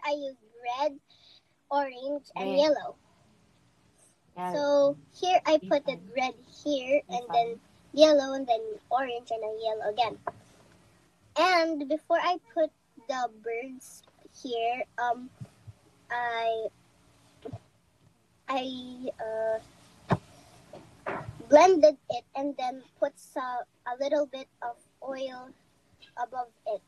I used red, orange, and yellow. So here I put it red here, and then yellow, and then orange, and then yellow again. And before I put the birds here, I blended it and then put a little bit of oil above it,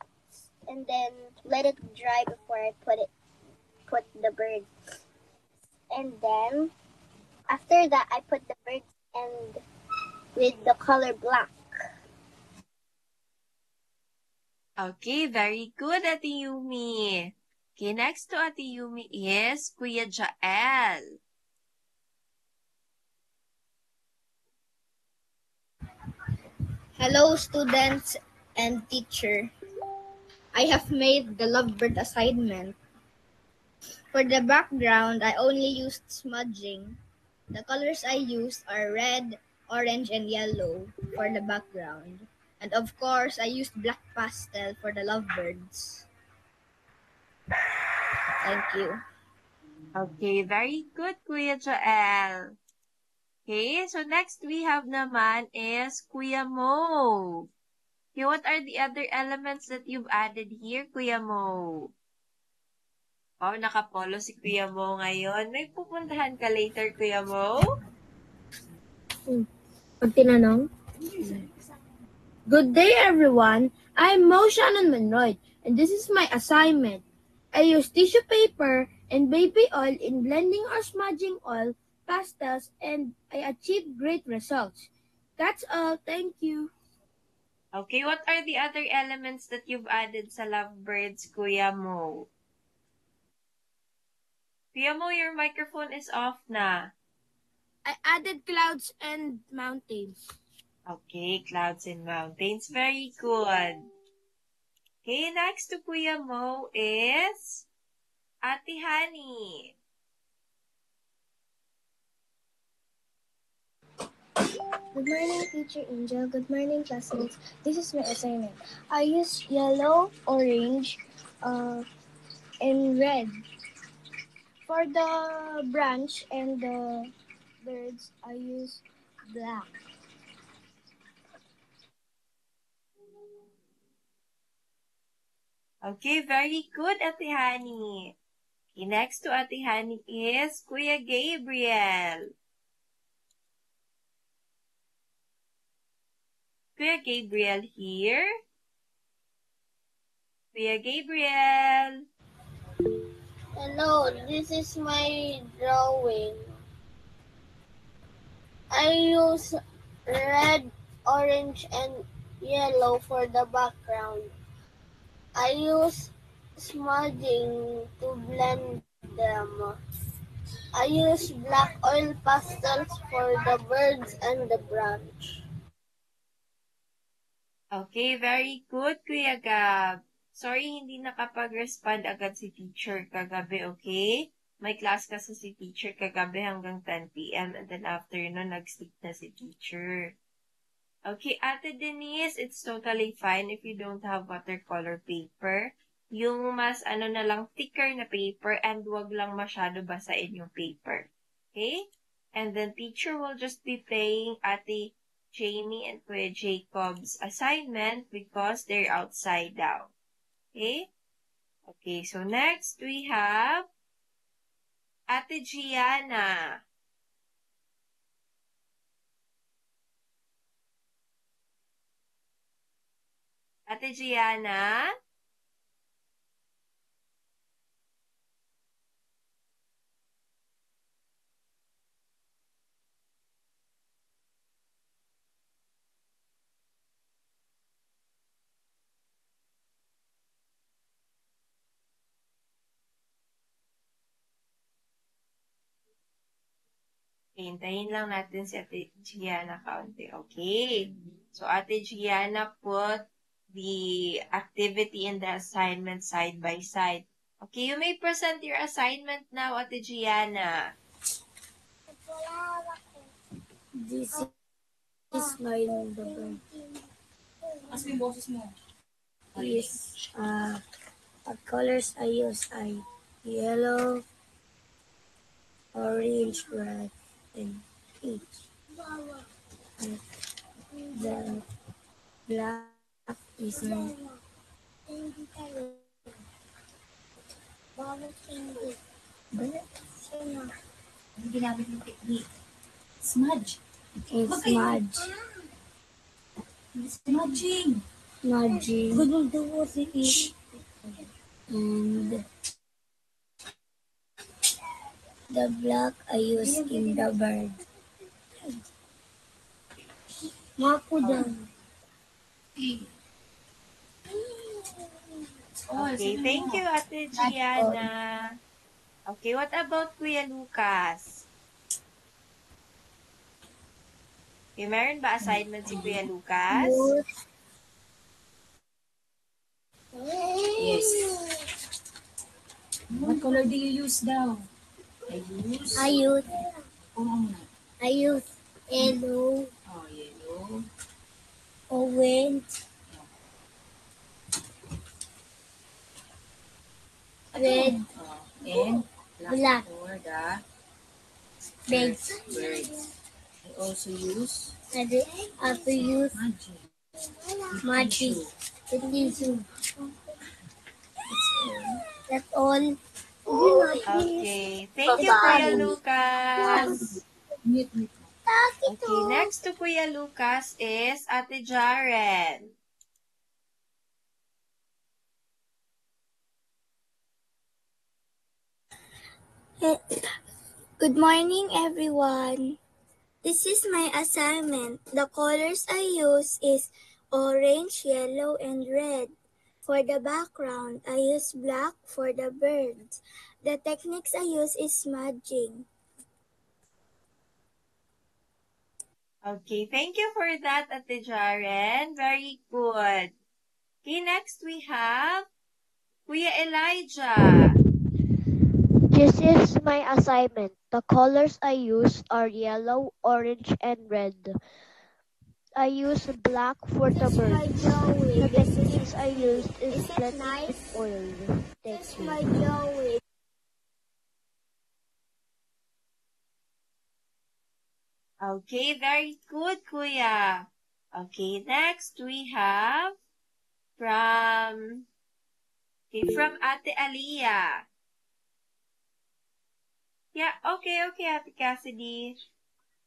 and then let it dry before I put the bird. And then after that, I put the birds and with the color black. Okay, very good, Ate Yumi. Okay, next to Ate Yumi is Kuya Jael. Hello, students and teacher. I have made the lovebird assignment. For the background, I only used smudging. The colors I used are red, orange, and yellow for the background. And of course, I used black pastel for the lovebirds. Thank you. Okay, very good, Kuya Jael. Okay, so next we have naman is Kuya Mo. Okay, what are the other elements that you've added here, Kuya Mo? Oh, nakapolo si Kuya Mo ngayon. May pupuntahan ka later, Kuya Mo? Pag tinanong, good day everyone, I'm Mo Shannon Monroy, and this is my assignment. I use tissue paper and baby oil in blending or smudging oil, pastels, and I achieved great results. That's all, thank you. Okay, what are the other elements that you've added sa lovebirds, Kuya Mo? Kuya Mo, your microphone is off na. I added clouds and mountains. Okay, clouds and mountains. Very good. Okay, next to Kuya Mo is Ate Hani. Good morning, Teacher Angel. Good morning, classmates. This is my assignment. I used yellow, orange, and red. For the branch and the birds, I used black. Okay, very good, Ate Hani. Okay, next to Ate Hani is Kuya Gabriel. Kuya Gabriel here. Kuya Gabriel. Hello, this is my drawing. I use red, orange, and yellow for the background. I use smudging to blend them. I use black oil pastels for the birds and the branch. Okay, very good, Kuya Gab. Sorry, hindi nakapag-respond agad si teacher kagabi, okay? May class kasi si teacher kagabi hanggang 10 p.m. and then after nun, nag-sleep na si teacher. Okay, Ate Denise, it's totally fine if you don't have watercolor paper. Yung mas na lang thicker na paper and wag lang masyado basain yung paper. Okay? And then teacher will just be playing Ate Jamie and Kuya Jacob's assignment because they're outside now. Okay? Okay, so next we have Ate Gianna. Ate Gianna? Hintayin lang natin si Ate Gianna kaunti. Okay. So, Ate Gianna put the activity and the assignment side by side. Okay, you may present your assignment now, Ate Gianna. This is my lovebird. As yung boses mo. Is, pag colors I use ay yellow, orange, red, and peach. And the black is my Ang ginamit ng technique. Smudge. smudge. Smudging. Smudging. Good do it. And the black I use in the bird. Okay, thank you, Ate Gianna. Okay, what about Kuya Lucas? Okay, meron ba assignment si Kuya Lucas? Yes. What color do you use daw? I use Oh, yellow, oh, yellow. orange, red, Oh, and black. for the Birds. birds. I also use I have to use magic. magic. Tissue. That's all. Okay, thank you, Kuya Lucas. Mute. Okay, next to Kuya Lucas is Ate Jaren. Good morning, everyone. This is my assignment. The colors I use is orange, yellow, and red. For the background, I use black for the birds. The techniques I use is smudging. Okay, thank you for that, Ate Jaren. Very good. Okay, next we have Kuya Elijah. This is my assignment. The colors I use are yellow, orange, and red. I use black for the birds. The techniques I used is blending with oil. Thank you. Okay, very good, Kuya. Okay, next we have from Ate Aliyah. Yeah, okay, Ate Cassidy.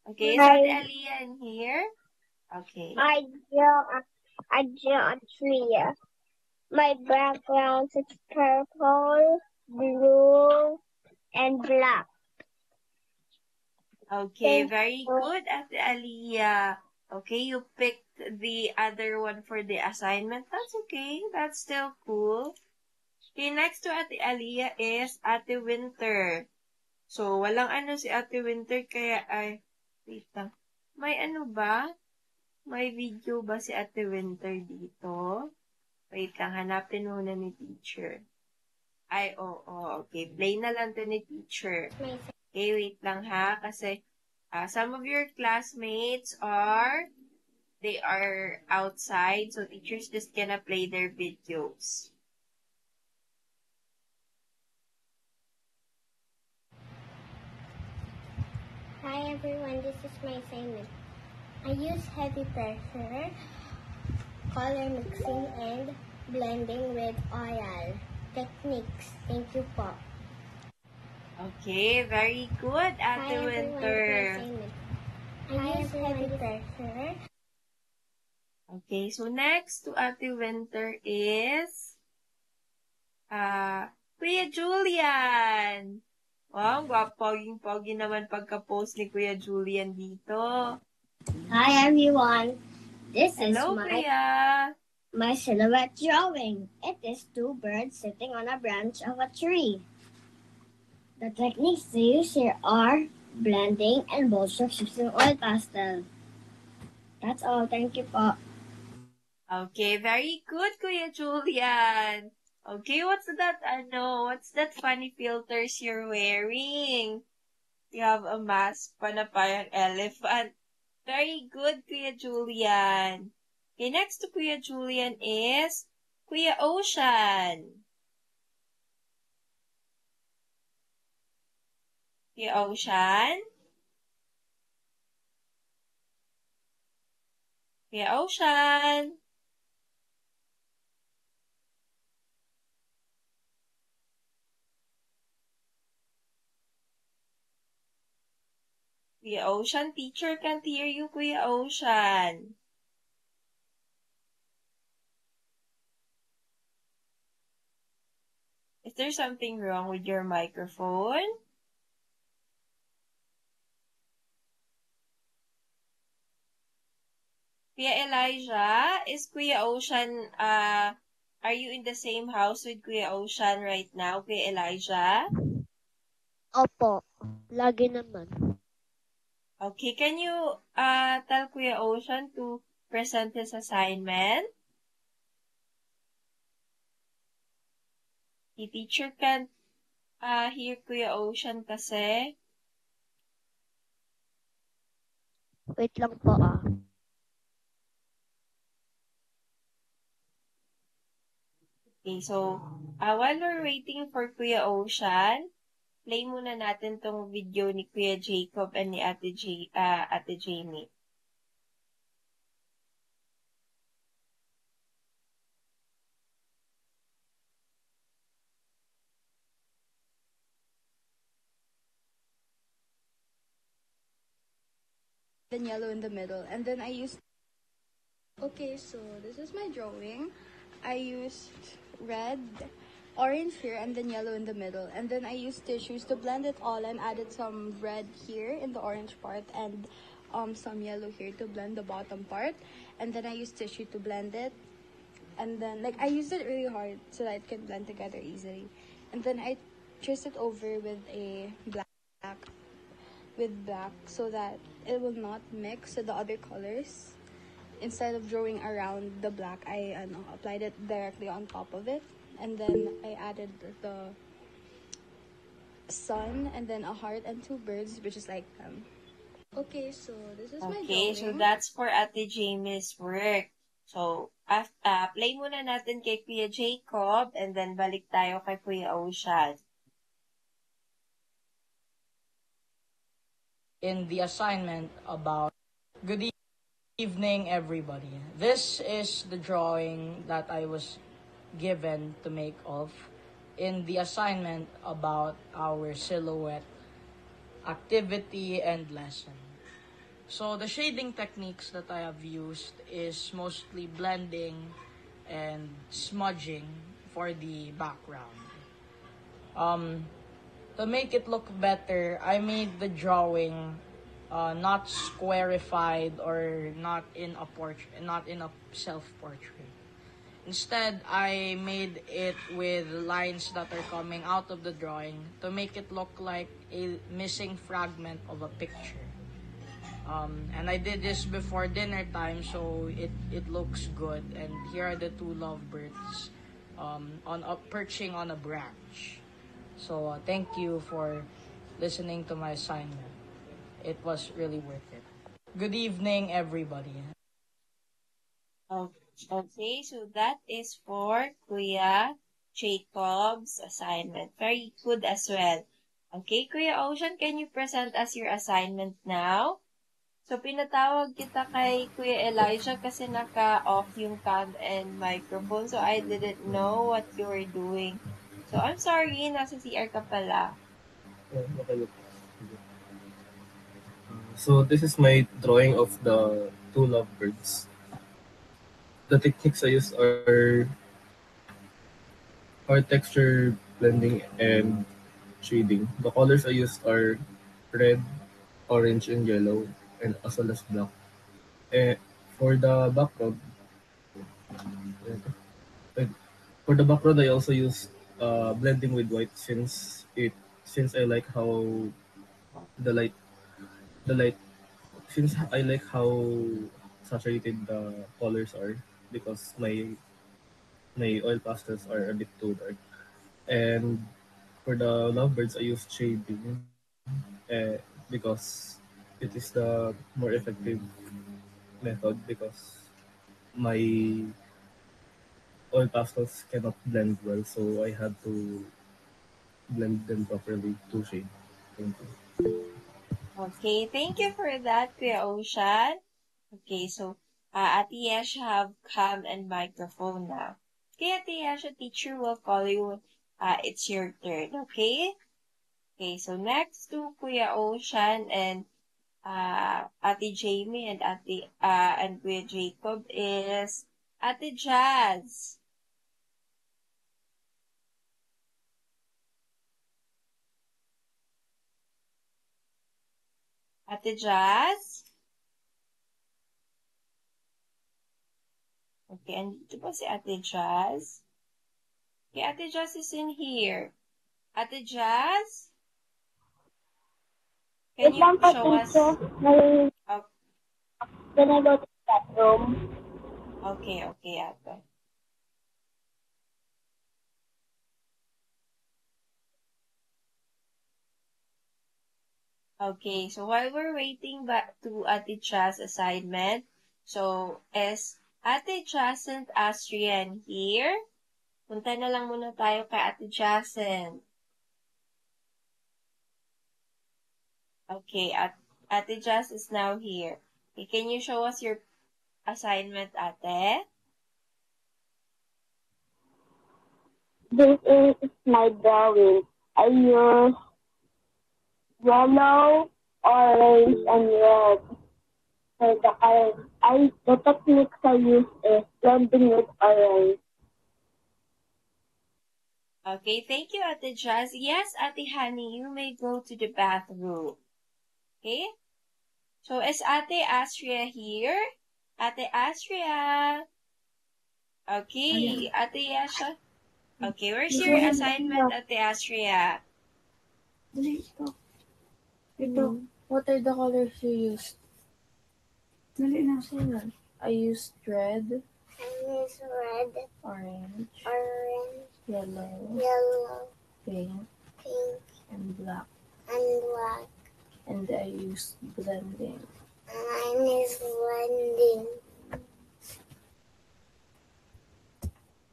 Okay, is Ate Aliyah in here? Okay. I draw a tree. My background is purple, blue, and black. Okay, very good, Ate Aliyah. Okay, you picked the other one for the assignment. That's okay. That's still cool. Okay, next to Ate Aliyah is Ate Winter. So, walang ano si Ate Winter, kaya wait lang. May ano ba? May video ba si Ate Winter dito? Wait lang, hanapin muna ni teacher. Oo, okay. Play na lang to ni teacher. Okay, wait lang ha, kasi some of your classmates they are outside, so teachers just gonna play their videos. Hi everyone, this is my assignment. I use heavy pressure, color mixing, and blending with oil. Techniques. Thank you po. Okay, very good, Ate Hi Winter. everyone, I use heavy pressure. Okay, so next to Ate Winter is Kuya Julian. Wow, poging-pogi naman pagka-post ni Kuya Julian dito. Hi everyone, this Hello, Kuya. my silhouette drawing. It is two birds sitting on a branch of a tree. The techniques they use here are blending and bold strokes using oil pastel. That's all. Thank you po. Okay, very good, Kuya Julian. Okay, what's that funny filters you're wearing? You have a mask pa na parang elephant. Very good, Kuya Julian. Okay, next to Kuya Julian is Kuya Ocean. Kuya Ocean? Kuya Ocean? Kuya Ocean, teacher can't hear you, Kuya Ocean. Is there something wrong with your microphone? Kuya Elijah, is Kuya Ocean, are you in the same house with Kuya Ocean right now, Kuya Elijah? Opo, lagi naman. Okay, can you tell Kuya Ocean to present his assignment? The teacher can't hear Kuya Ocean kasi. Wait lang po ah. Okay, so while we're waiting for Kuya Ocean, play muna natin tong video ni Kuya Jacob and ni Ate Jamie. Then yellow in the middle, and then I used. Okay, so this is my drawing. I used red, orange here, and then yellow in the middle, and then I used tissues to blend it all and added some red here in the orange part and some yellow here to blend the bottom part, and then I used tissue to blend it, and then like I used it really hard so that it can blend together easily, and then I traced it over with a black so that it will not mix with the other colors. Instead of drawing around the black, I applied it directly on top of it, and then I added the sun and then a heart and two birds, which is like okay, so this is my drawing. Okay, so that's for Ate Jamie's work. So, play muna natin kay Kuya Jacob and then balik tayo kay Kuya Ocean. In the assignment about good evening everybody. This is the drawing that I was given to make of in the assignment about our silhouette activity and lesson. So the shading techniques that I have used is mostly blending and smudging for the background. To make it look better, I made the drawing not squarified or not in a self-portrait. Instead, I made it with lines that are coming out of the drawing to make it look like a missing fragment of a picture. And I did this before dinner time, so it looks good. And here are the two lovebirds perching on a branch. So thank you for listening to my assignment. It was really worth it. Good evening, everybody. Okay, so that is for Kuya Jacob's assignment. Very good as well. Okay, Kuya Ocean, can you present us your assignment now? So, pinatawag kita kay Kuya Elijah kasi naka-off yung cam and microphone. So, I didn't know what you were doing. So, I'm sorry, nasa CR ka pala. Okay. So this is my drawing of the two lovebirds. The techniques I use are texture blending and shading. The colors I used are red, orange, and yellow, and as well as black. For the background, I also use blending with white since I like how the light since I like how saturated the colors are because my oil pastels are a bit too dark. And for the lovebirds, I use shading because it is the more effective method because my oil pastels cannot blend well, so I had to blend them properly to shade. Thank you. Okay, thank you for that, Kuya Ocean. Okay, so Ate Yesha have cam and microphone now. Okay, Ate Yesha, teacher will call you. It's your turn, okay? Okay, so next to Kuya Ocean and Ate Jamie and and Kuya Jacob is Ate Jazz. Ate Jazz? Okay, andito ba si Ate Jazz? Okay, Ate Jazz is in here. Ate Jazz? Can Wait you lang po, show us? teacher. May, Oh, can I go to the bathroom? okay, Ate. Okay, so while we're waiting back to Ate Jazz assignment, so is Ate Jacent Astrian here? Punta na lang muna tayo kay Ate Jacent. Okay, Ate Jazz is now here. Okay, can you show us your assignment, Ate? This is my drawing. I use yellow, orange, and red for the colors. The techniques I use is blending with orange. Okay, thank you, Ate Jazz. Yes, Ate Honey, you may go to the bathroom. Okay? So, is Ate Astria here? Ate Astria? Okay, Ate Yasha. Okay, where's your assignment, Ate Astria? Dali, ito. Ito. What are the colors you used? Dali na. I used red, I use red, orange, yellow, pink, pink, and black. and black. And I used blending. And mine is blending.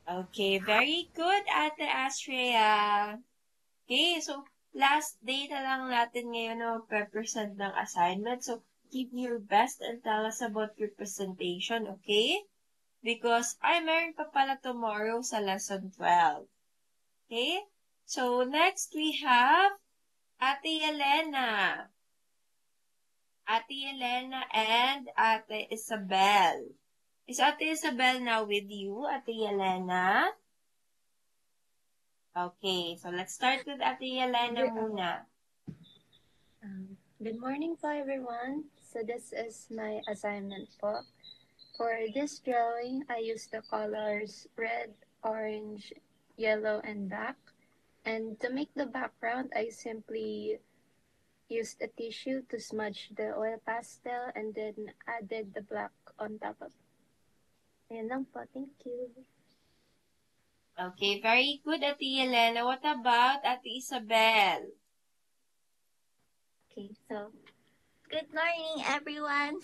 Okay, very good, Ate Astria. Okay, so last day na lang natin ngayon na magpe-present ng assignment. So, give your best and tell us about your presentation, okay? Because meron pa pala tomorrow sa lesson 12. Okay? So, next we have Ate Elena. Ate Elena and Ate Isabel. Is Ate Isabel now with you, Ate Elena? Okay, so let's start with Ate Elena muna. Good morning po, everyone. So this is my assignment po. For this drawing, I used the colors red, orange, yellow, and black. And to make the background, I simply used a tissue to smudge the oil pastel and then added the black on top of it. Ayan lang po. Thank you. Okay, very good, Ate Elena. What about Ate Isabel? Okay, so good morning, everyone.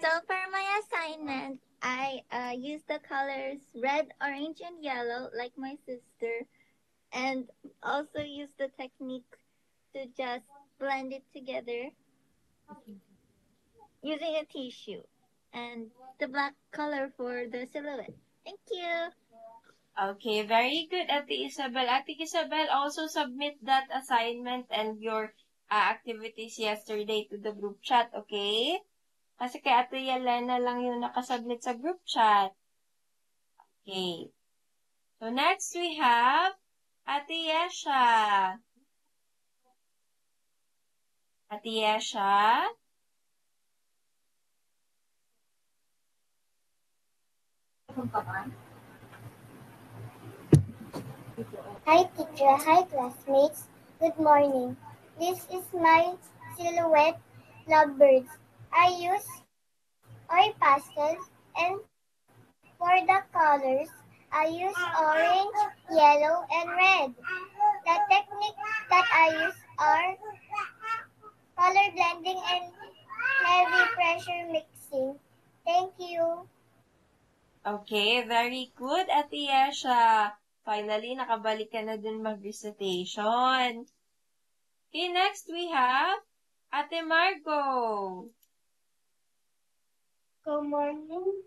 So for my assignment, I used the colors red, orange, and yellow like my sister, and also used the technique to just blend it together using a tissue and the black color for the silhouette. Thank you. Okay, very good, Ate Isabel. Ate Isabel, also submit that assignment and your activities yesterday to the group chat, okay? Kasi kay Ate Yelena lang yung nakasubmit sa group chat. Okay. So, next we have Ate Yesha. Ate Yesha? Hi, teacher. Hi, classmates. Good morning. This is my silhouette lovebirds. I use oil pastels, and for the colors, I use orange, yellow, and red. The techniques that I use are color blending and heavy pressure mixing. Thank you. Okay, very good, Ate Yesha. Finally, nakabalik ka na dun mag-recitation. Okay, next we have Ate Margo. Good morning.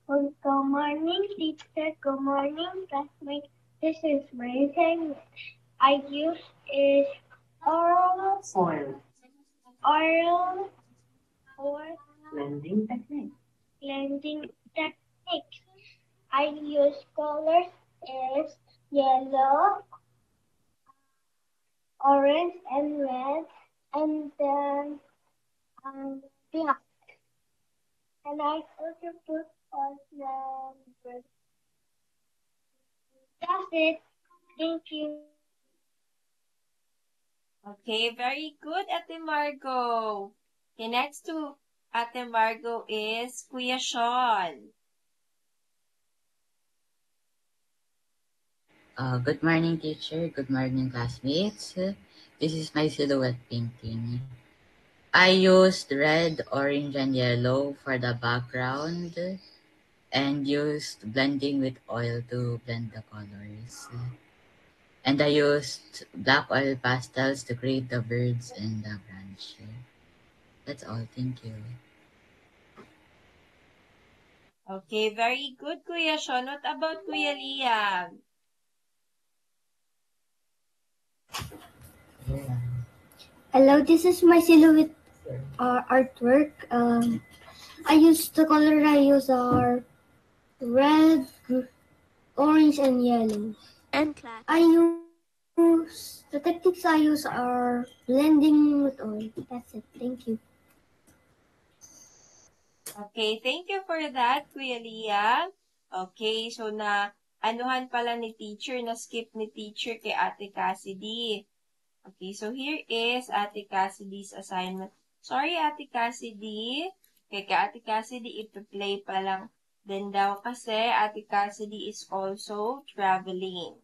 Good morning, teacher. Good morning, classmates. This is my assignment. I use is oral or blending techniques. I use colors is yellow, orange, and red, and then black. And I also put on the red. That's it. Thank you. Okay, very good, Ate Margo. Okay, next to Ate Margo is Kuya Sean. Good morning, teacher. Good morning, classmates. This is my silhouette painting. I used red, orange, and yellow for the background and used blending with oil to blend the colors. And I used black oil pastels to create the birds and the branch. That's all. Thank you. Okay, very good, Kuya Sean. What about Kuya Liam? Hello, this is my silhouette artwork. I use the color I use are red, orange, and yellow. And class. The techniques I use are blending with oil. That's it. Thank you. Okay, thank you for that, Kuya Liam. Okay, so anuhan pala ni teacher, na-skip ni teacher kay Ate Cassidy. Okay, so here is Ate Cassidy's assignment. Sorry, Ate Cassidy. Kay Ate Cassidy, ipi-play pa lang din daw kasi Ate Cassidy is also traveling.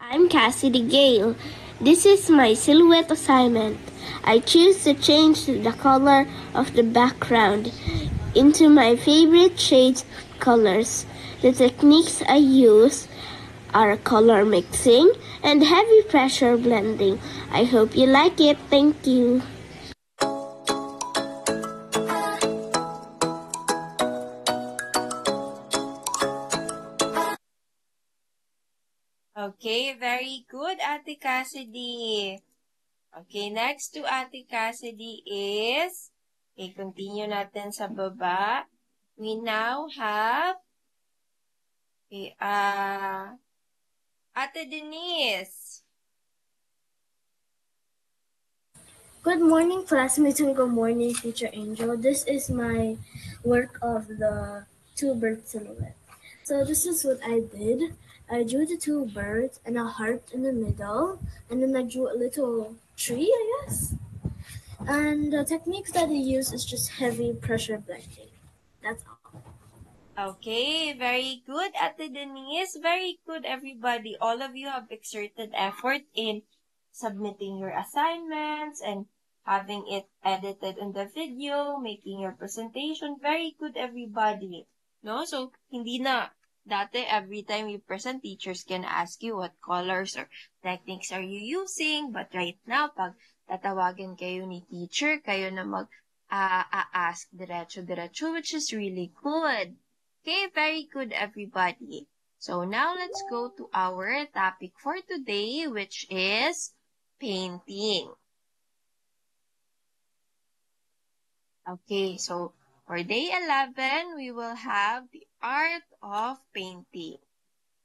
I'm Cassidy Gale. This is my silhouette assignment. I choose to change the color of the background into my favorite shades of colors. The techniques I use are color mixing and heavy pressure blending. I hope you like it. Thank you. Okay, very good, Ate Cassidy. Okay, next to Ate Cassidy is, okay, continue natin sa baba. We now have, okay, Ate Denise. Good morning, classmates, and good morning, Teacher Angel. This is my work of the two bird silhouette. So this is what I did. I drew the two birds and a heart in the middle, and then I drew a little tree, I guess. And the techniques that I use is just heavy pressure blending. That's all. Okay, very good, Ate Denise. Very good, everybody. All of you have exerted effort in submitting your assignments and having it edited in the video, making your presentation. Very good, everybody. No? So, hindi na dati every time you present, teachers can ask you what colors or techniques are you using. But right now, pag tatawagan kayo ni teacher, kayo na mag-ask diretso-diretso, which is really good. Okay, very good, everybody. So now let's go to our topic for today, which is painting. Okay, so for day 11, we will have the art of painting.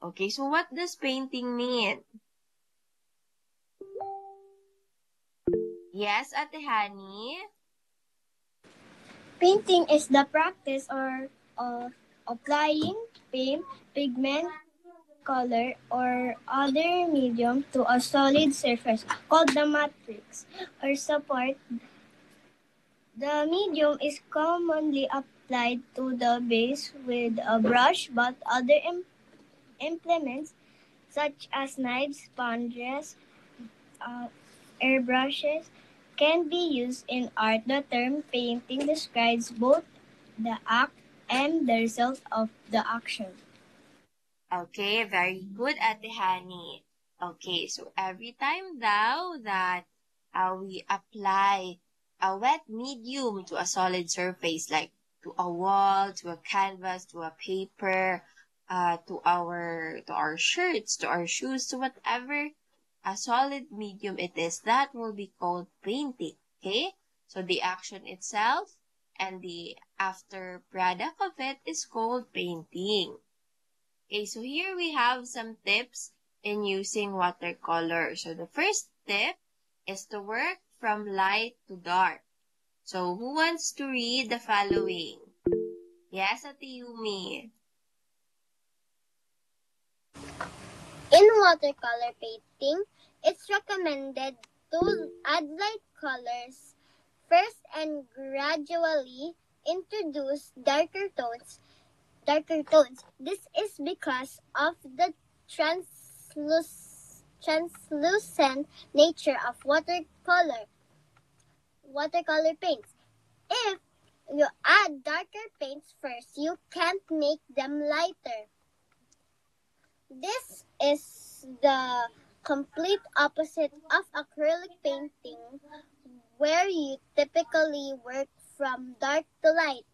Okay, so what does painting mean? Yes, Ate Hani? Painting is the practice of applying paint, pigment, color, or other medium to a solid surface called the matrix or support. The medium is commonly applied to the base with a brush, but other implements such as knives, sponges, airbrushes can be used in art. The term painting describes both the act and the result of the action. Okay, very good, Ate Hani. Okay, so every time daw that we apply a wet medium to a solid surface, like to a wall, to a canvas, to a paper, to our shirts, to our shoes, to whatever a solid medium it is, that will be called painting. Okay? So the action itself and the after product of it is called painting. Okay, so here we have some tips in using watercolor. So the first tip is to work from light to dark. So who wants to read the following? Yes, Ate Yumi. In watercolor painting, it's recommended to add light colors first and gradually introduce darker tones. This is because of the translucent nature of watercolor paints. If you add darker paints first, you can't make them lighter. This is the complete opposite of acrylic painting, where you typically work from dark to light.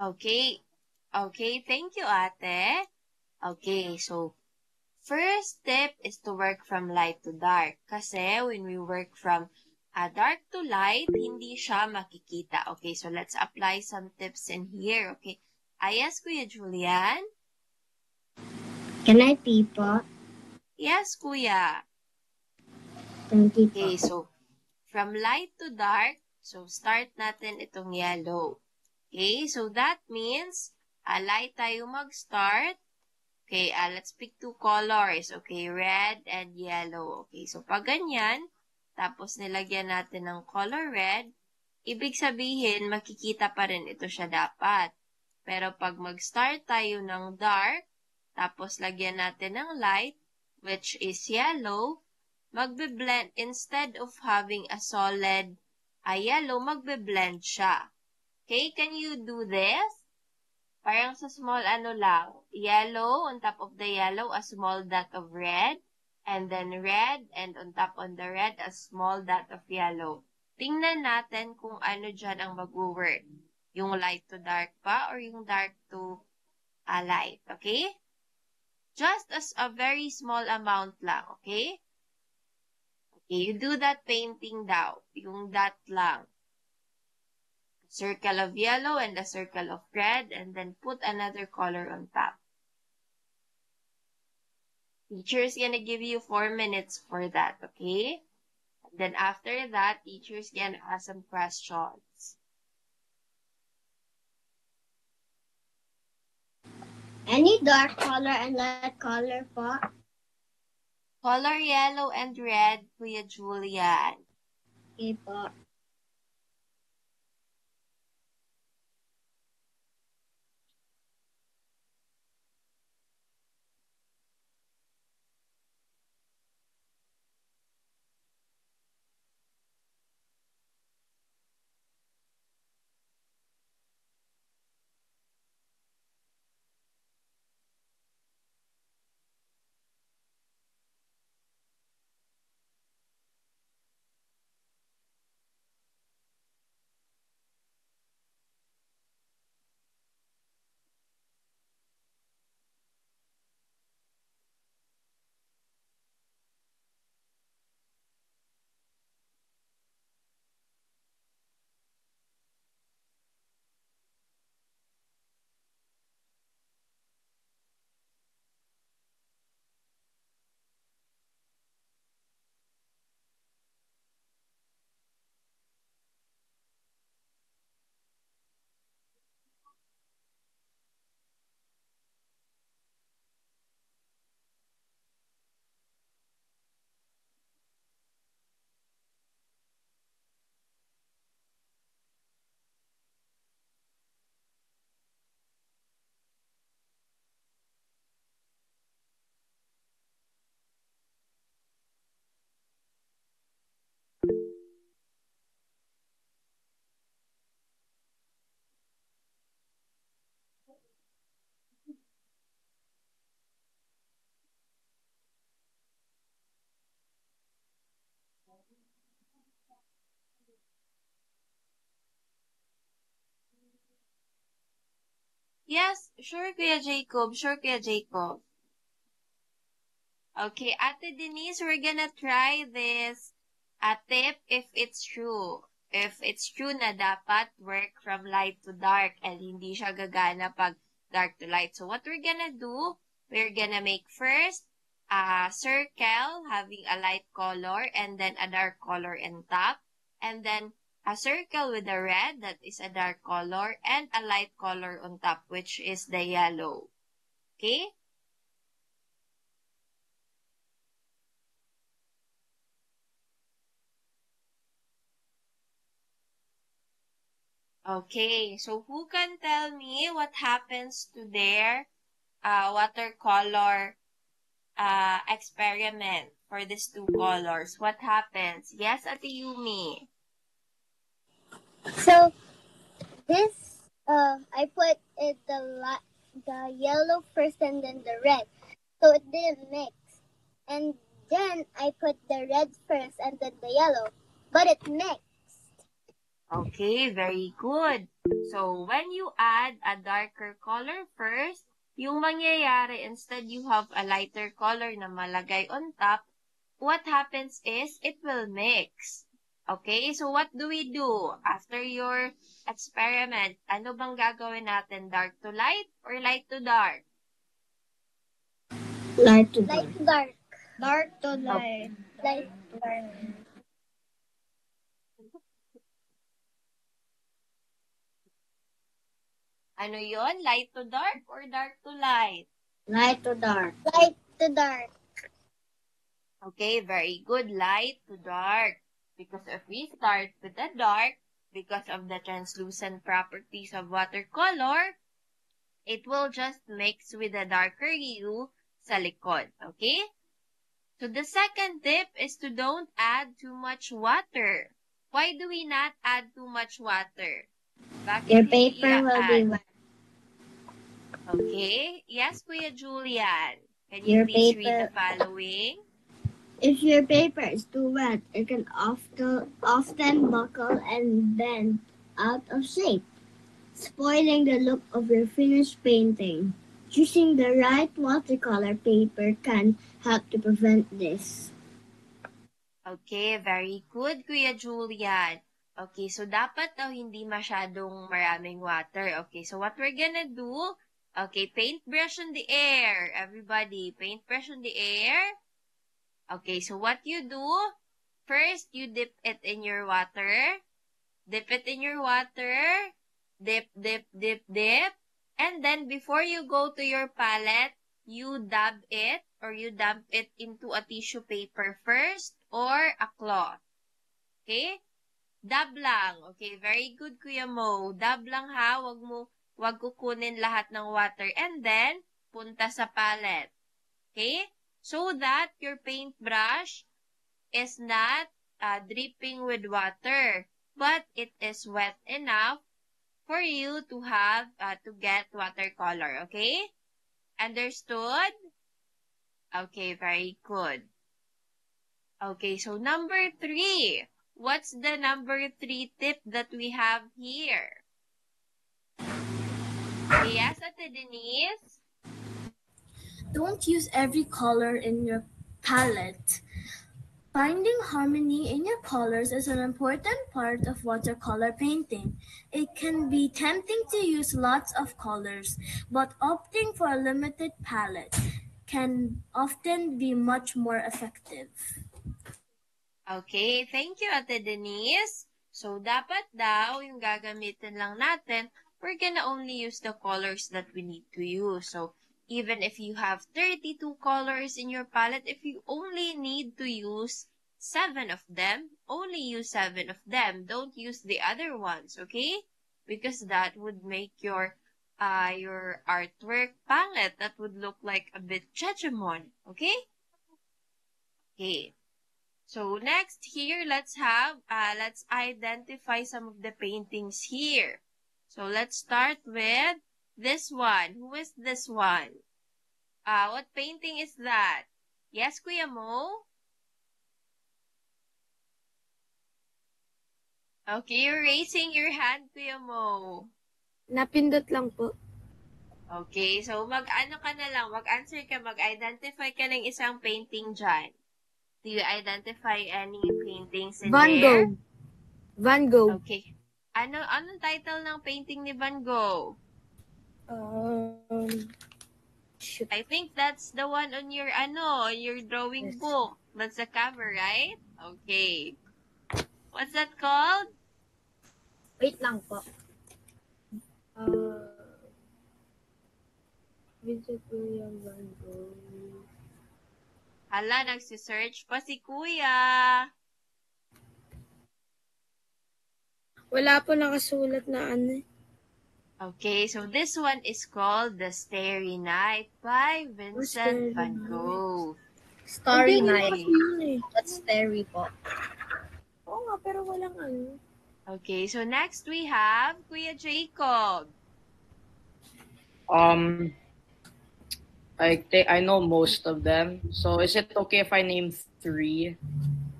Okay. Okay, thank you, Ate. Okay, so first tip is to work from light to dark. Kasi when we work from dark to light, hindi siya makikita. Okay, so let's apply some tips in here. Okay. Yes, Kuya Julian? Can I pee po? Yes, Kuya. Thank you po. Okay, so from light to dark, so start natin itong yellow. Okay, so that means light tayo mag-start. Okay, let's pick two colors. Okay, red and yellow. Okay, so pag ganyan, tapos nilagyan natin ng color red, ibig sabihin, makikita pa rin ito siya dapat. Pero pag mag-start tayo ng dark, tapos lagyan natin ng light, which is yellow, magbe-blend, instead of having a solid yellow, magbe-blend siya. Okay, can you do this? Parang sa small lang, yellow, on top of the yellow, a small dot of red, and then red, and on top on the red, a small dot of yellow. Tingnan natin kung ano dyan ang mag-work. Yung light to dark pa, or yung dark to light, okay? Just as a very small amount lang, okay? Okay, you do that painting daw, yung dot lang. Circle of yellow and a circle of red, and then put another color on top. Teacher is gonna give you 4 minutes for that, okay? And then after that, teacher is gonna ask some questions. Any dark color and light color po? Color yellow and red, Kuya Julian. Okay po. Yes, sure, Kuya Jacob. Sure, Kuya Jacob. Okay, Ate Denise, we're gonna try this tip if it's true. If it's true na dapat work from light to dark and hindi siya gagana pag dark to light. So what we're gonna do, we're gonna make first a circle having a light color and then a dark color in top. And then a circle with a red, that is a dark color, and a light color on top, which is the yellow. Okay? Okay, so who can tell me what happens to their watercolor experiment for these two colors? What happens? Yes, Ate Yumi. So this, I put it the yellow first and then the red, so it didn't mix. And then I put the red first and then the yellow, but it mixed. Okay, very good. So when you add a darker color first, yung mangyayari, instead you have a lighter color na malagay on top, what happens is it will mix. Okay, so what do we do after your experiment? Ano bang gagawin natin? Dark to light or light to dark? Light to Light to dark. Dark to light. Light to dark. Ano yon? Light to dark or dark to light? Light to dark. Light to dark. Okay, very good. Light to dark. Because if we start with the dark, because of the translucent properties of watercolor, it will just mix with the darker hue sa likod. Okay? So the second tip is to don't add too much water. Why do we not add too much water? Bakit Your hindi paper will be i-add? wet. Okay. Yes, Kuya Julian. Can Your you please read paper- the following? If your paper is too wet, it can often buckle and bend out of shape, spoiling the look of your finished painting. Choosing the right watercolor paper can help to prevent this. Okay, very good, Kuya Julian. Okay, so dapat daw hindi masyadong maraming water. Okay, so what we're gonna do, okay, paintbrush in the air. Everybody, paintbrush in the air. Okay, so what you do, first you dip it in your water. Dip it in your water. Dip, dip, dip, dip. And then before you go to your palette, you dab it or you dump it into a tissue paper first or a cloth. Okay? Dab lang. Okay, very good, Kuya Mo. Dab lang ha. Wag kukunin lahat ng water. And then, punta sa palette. Okay? So that your paintbrush is not dripping with water, but it is wet enough for you to have to get watercolor. Okay? Understood? Okay, very good. Okay, so number 3. What's the number 3 tip that we have here? Yes, Ate Denise? Don't use every color in your palette. Finding harmony in your colors is an important part of watercolor painting. It can be tempting to use lots of colors, but opting for a limited palette can often be much more effective. Okay, thank you, Ate Denise. So, dapat daw, yung gagamitin lang natin, we're gonna only use the colors that we need to use. So, even if you have 32 colors in your palette, if you only need to use 7 of them, only use 7 of them. Don't use the other ones, okay? Because that would make your artwork pangit. That would look like a bit judgment, okay? Okay. So next here, let's identify some of the paintings here. So let's start with this one. Who is this one? What painting is that? Yes, Kuya Mo? Okay, you're raising your hand, Kuya Mo. Napindot lang po. Okay, so mag-ano ka na lang, mag-answer ka, mag-identify ka ng isang painting dyan. Do you identify any paintings in Van there? Gogh. Van Gogh. Okay. Anong title ng painting ni Van Gogh? I think that's the one on your drawing book. That's the cover, right? Okay. What's that called? Wait lang po. Vincent William Van Gogh. Hala, nagsisearch pa si Kuya. Wala po nakasulat na ano. Okay, so this one is called The Starry Night by Vincent Van Gogh. Starry Hindi Night. nakasulat eh. That's Starry po. Oo nga, pero walang ano. Okay, so next we have Kuya Jacob. I know most of them. So is it okay if I name 3?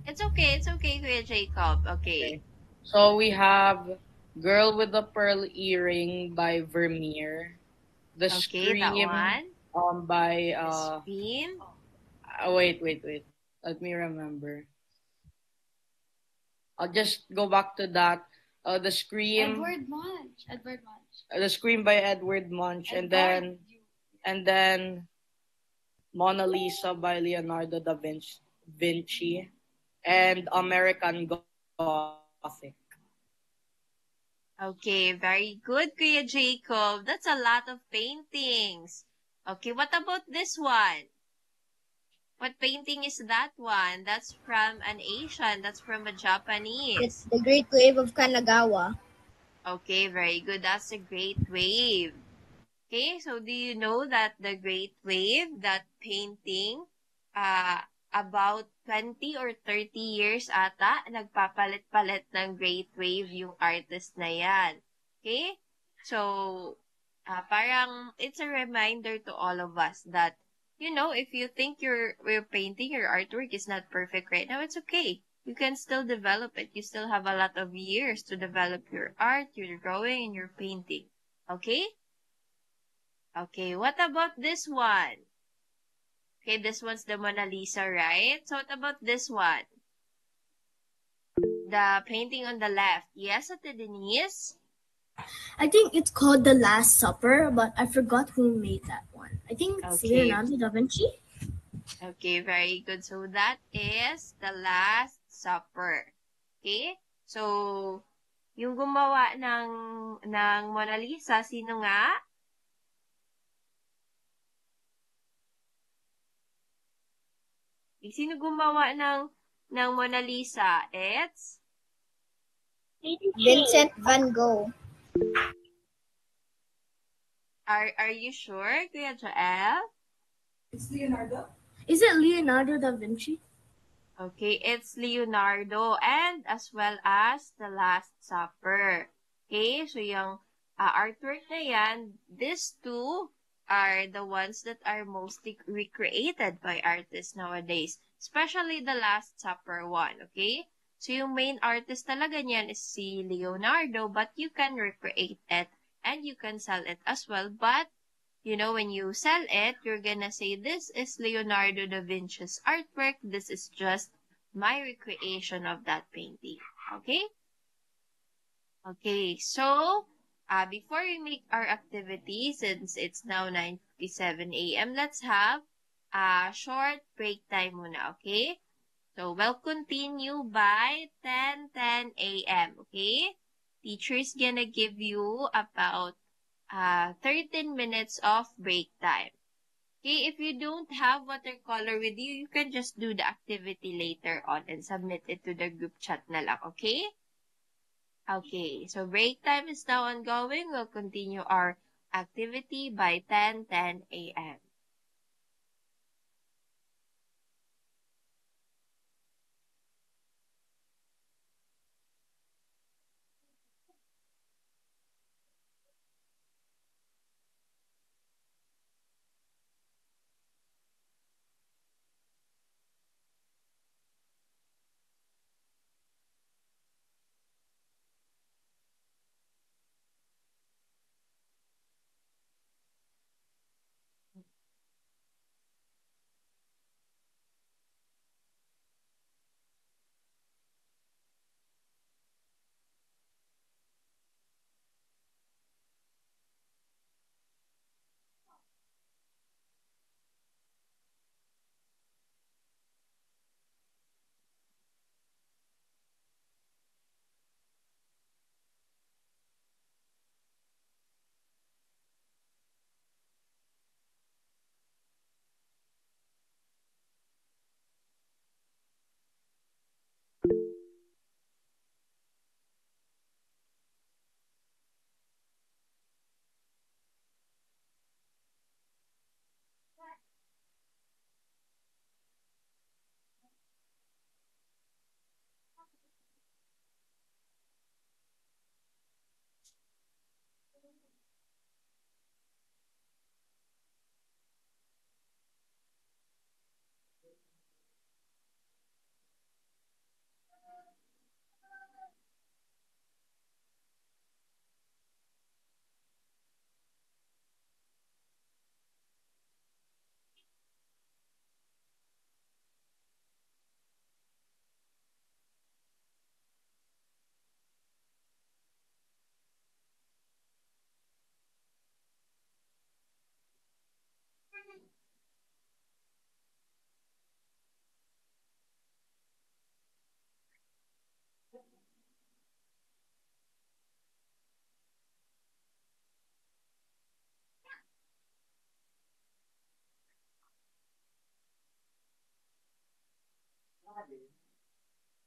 It's okay, Kuya Jacob. Okay. So we have Girl with the Pearl Earring by Vermeer. The Okay, that Scream one. by The Scream. wait. Let me remember. I'll just go back to that. The Scream. Edward Munch. The Scream by Edward Munch, and then Mona Lisa by Leonardo da Vinci, and American Gothic. Okay, very good, Kuya Jacob. That's a lot of paintings. Okay, what about this one? What painting is that one? That's from an Asian. That's from a Japanese. It's the Great Wave of Kanagawa. Okay, very good. That's a Great Wave. Okay, so do you know that the Great Wave, that painting, about 20 or 30 years ata, nagpapalit-palit ng Great Wave yung artist na yan. Okay? So, parang it's a reminder to all of us that, if you think your painting, your artwork is not perfect right now, it's okay. You can still develop it. You still have a lot of years to develop your art, your drawing, and your painting. Okay? Okay, what about this one? Okay, this one's the Mona Lisa, right? So what about this one? The painting on the left. Yes, Ate Denise? I think it's called The Last Supper, but I forgot who made that one. I think it's Okay. Leonardo da Vinci. Okay, very good. So that is The Last Supper. Okay? So, yung gumawa ng Mona Lisa, sino nga? Sino gumawa ng Mona Lisa? It's Vincent Van Gogh. Are you sure, Kuya Joel? It's Leonardo. Is it Leonardo da Vinci? Okay, it's Leonardo and as well as The Last Supper. Okay, so yung artwork na yan, these two are the ones that are mostly recreated by artists nowadays. Especially The Last Supper one, okay? So yung main artist talaga niyan is si Leonardo, but you can recreate it and you can sell it as well. But, when you sell it, you're gonna say, this is Leonardo da Vinci's artwork. This is just my recreation of that painting. Okay? Okay, so, before we make our activity, since it's now 9:57 a.m., let's have a short break time muna, okay? So, we'll continue by 10:10 a.m., okay? Teacher's gonna give you about 13 minutes of break time. Okay, if you don't have watercolor with you, you can just do the activity later on and submit it to the group chat na lang, okay? Okay, so break time is now ongoing. We'll continue our activity by 10:10 a.m.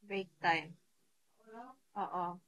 Break time. Oo.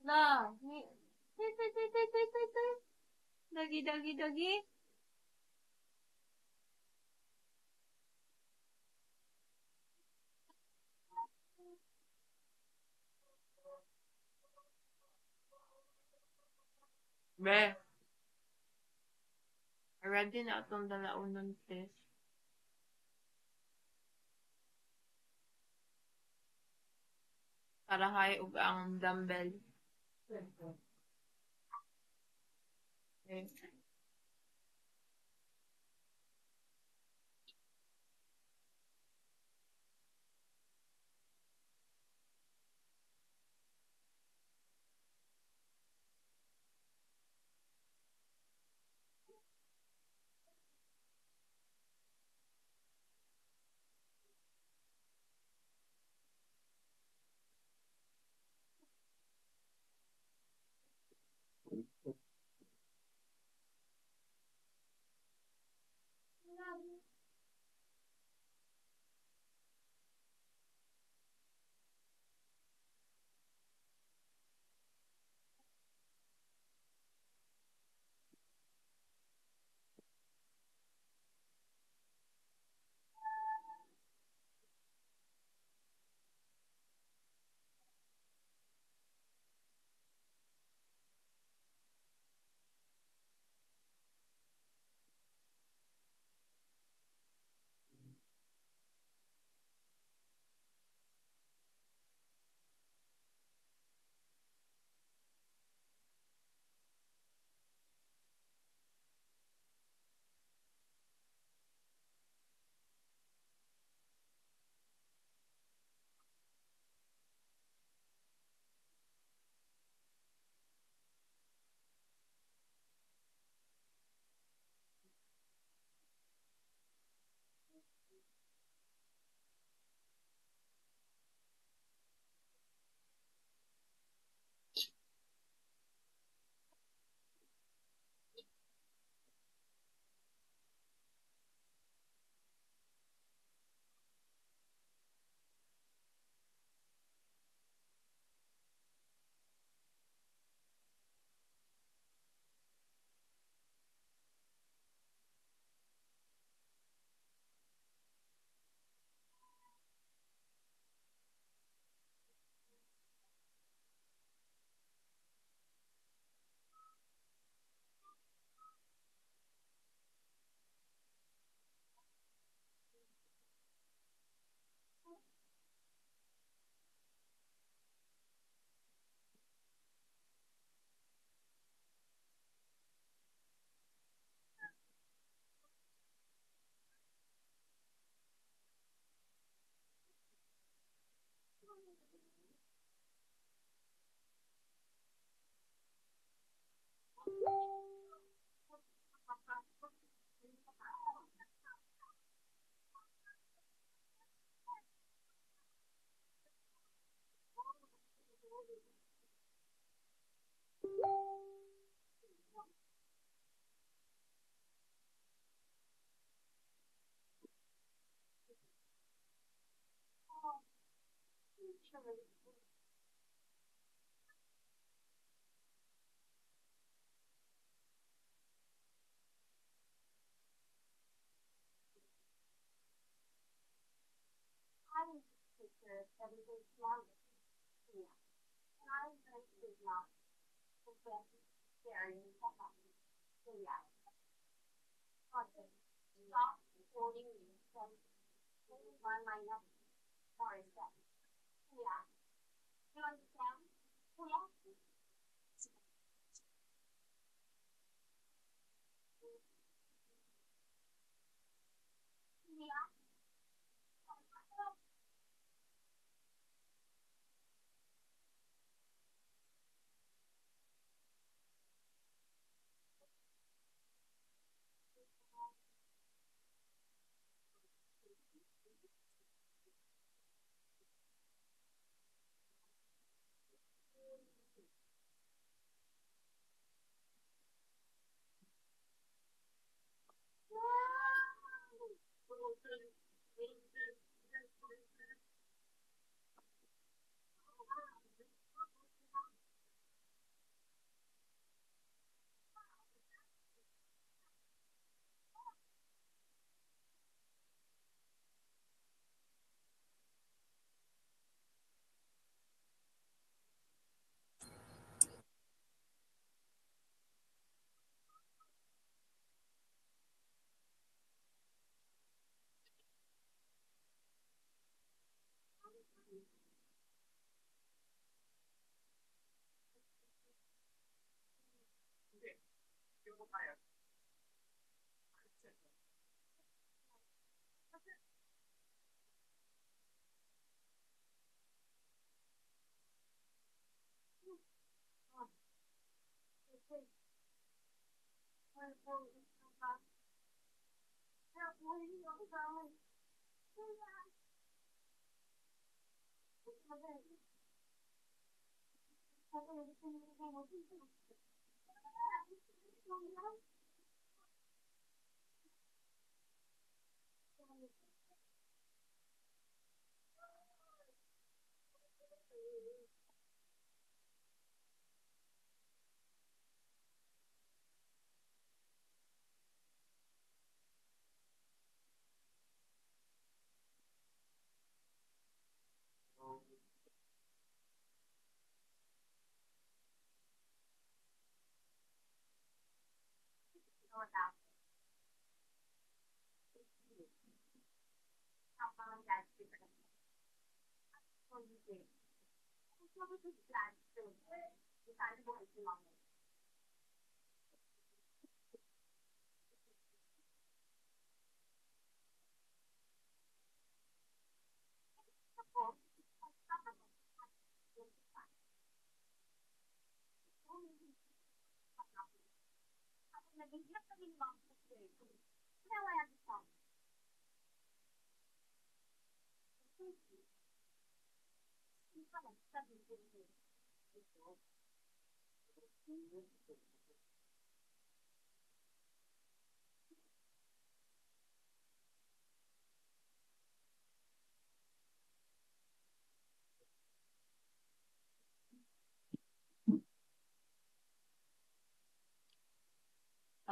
La, dagi, dagi, dagi. Be, ready na itong dalaunan test. Para kay ug ang dumbbell. Okay.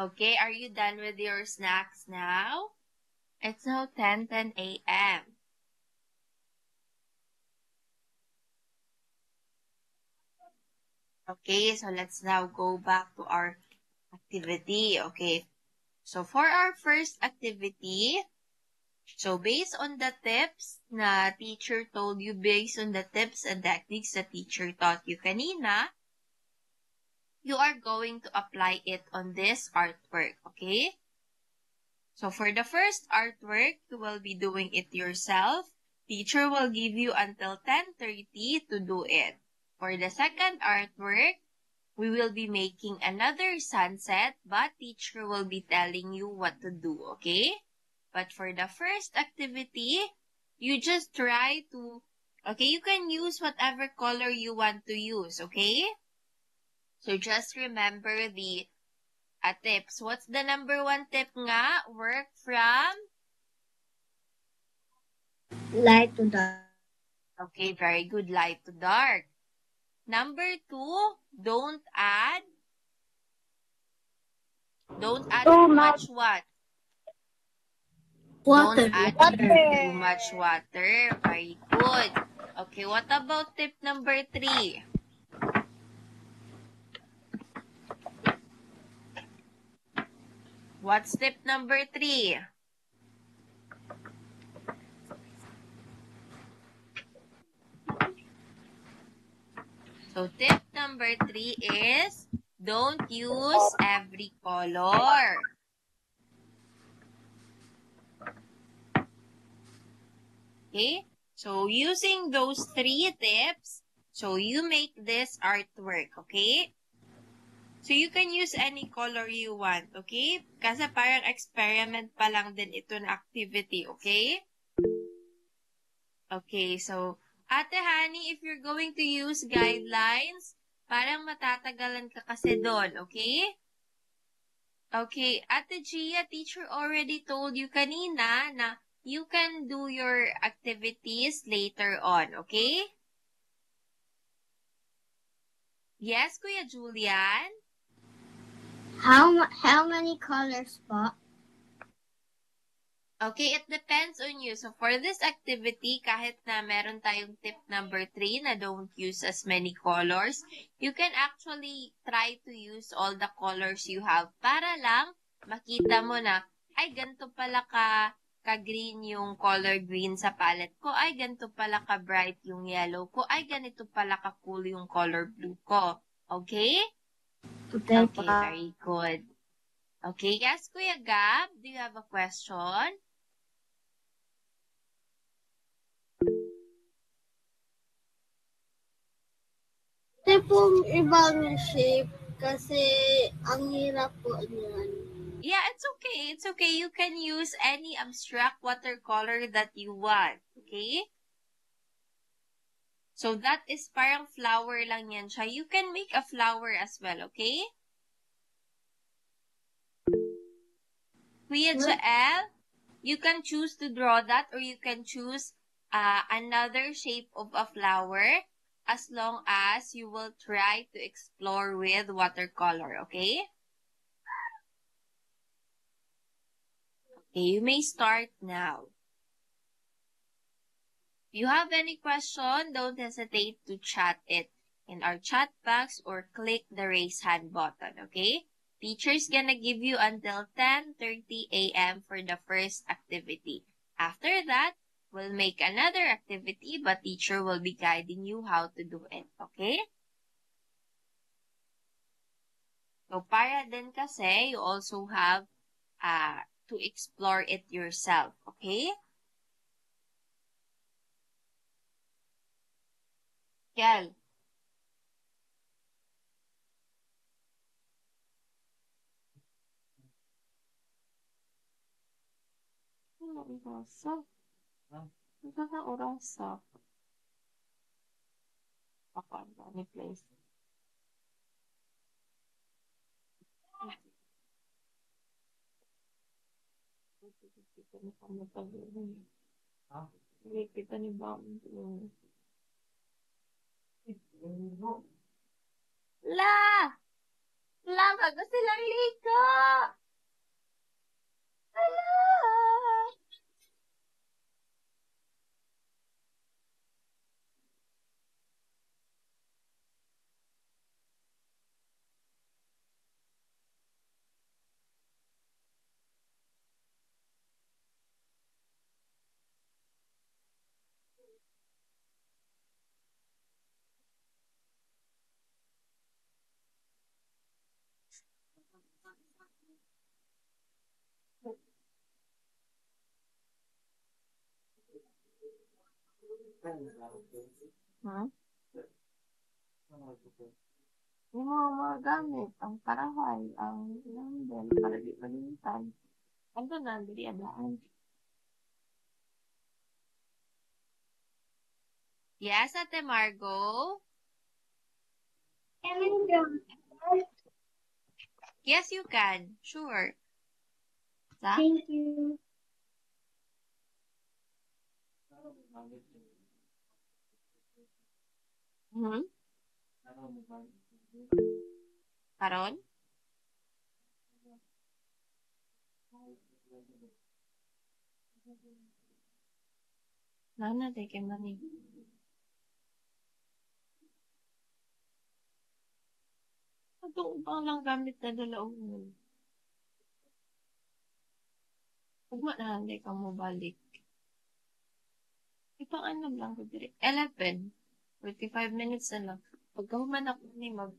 Okay, are you done with your snacks now? It's now 10:10 a.m. Okay, so let's now go back to our activity. Okay, so for our first activity, so based on the tips na teacher told you, based on the tips and techniques that teacher taught you kanina, you are going to apply it on this artwork, okay? So for the first artwork, you will be doing it yourself. Teacher will give you until 10:30 to do it. For the second artwork, we will be making another sunset, but teacher will be telling you what to do, okay? But for the first activity, you just try to, okay, you can use whatever color you want to use, okay? So just remember the tips. What's the number one tip nga? Work from Light to dark. Okay, very good. Light to dark. Number 2, don't add too much what? Water. Don't add too much water. Very good. Okay, what about tip number 3? What's tip number 3? So tip number 3 is don't use every color. Okay? So using those 3 tips, so you make this artwork, okay? So you can use any color you want, okay? Kasi parang experiment pa lang din ito na activity, okay? Okay, so Ate Honey, if you're going to use guidelines, parang matatagalan ka kasi doon, okay? Okay, Ate Gia, teacher already told you kanina na you can do your activities later on, okay? Yes, Kuya Julian? How many colors po? Okay, it depends on you. So, for this activity, kahit na meron tayong tip number 3 na don't use as many colors, you can actually try to use all the colors you have para lang makita mo na, ay, ganito pala ka-green yung color green sa palette ko. Ay, ganito pala ka-bright yung yellow ko. Ay, ganito pala ka-cool yung color blue ko. Okay? Okay, very good. Okay, yes, Kuya Gab, do you have a question? Ito pong ibang shape kasi ang hirap po niyan. Yeah, it's okay. It's okay. You can use any abstract watercolor that you want. Okay? So, that is parang flower lang yan siya. You can make a flower as well. Okay? Kuya Jael, you can choose to draw that or you can choose another shape of a flower as long as you will try to explore with watercolor. Okay? Okay, you may start now. If you have any question, don't hesitate to chat it in our chat box or click the raise hand button, okay? Teacher's gonna give you until 10:30 a.m. for the first activity. After that, we'll make another activity, but teacher will be guiding you how to do it, okay? So, para din kasi, you also have to explore it yourself, okay? Kel. Ano orasa? Ano na orasa? Ako, ang dami place. Kita ni Bang. La! La, bago silang liko! Ala! Huh? Yung mga gamit, ang parahay, ang number, para di palimutan. Ano na, dili adaan. Yes, Ate Margo? Yes, you can. Sure. Thank you. Hmm? Karon? Nana, take money. Itong upang lang gamit na dalaong mo. Ugma na, hindi ka mo balik. Ipang ano lang ko dire. 11. 45 minutes na lang. Pagka human ako ni mag...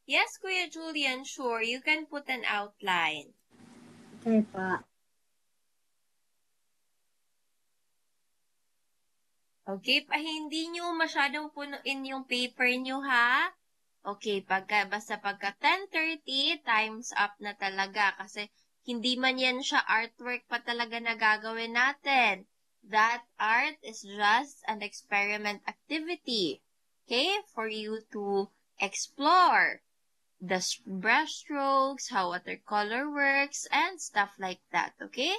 Yes, Kuya Julian, sure. You can put an outline. Okay pa. Okay, hindi nyo masyadong punuin yung paper nyo, ha? Okay, basta pagka 10:30, time's up na talaga kasi hindi man yan siya artwork pa talaga na gagawin natin. That art is just an experiment activity. Okay? For you to explore the brush strokes, how watercolor works, and stuff like that. Okay?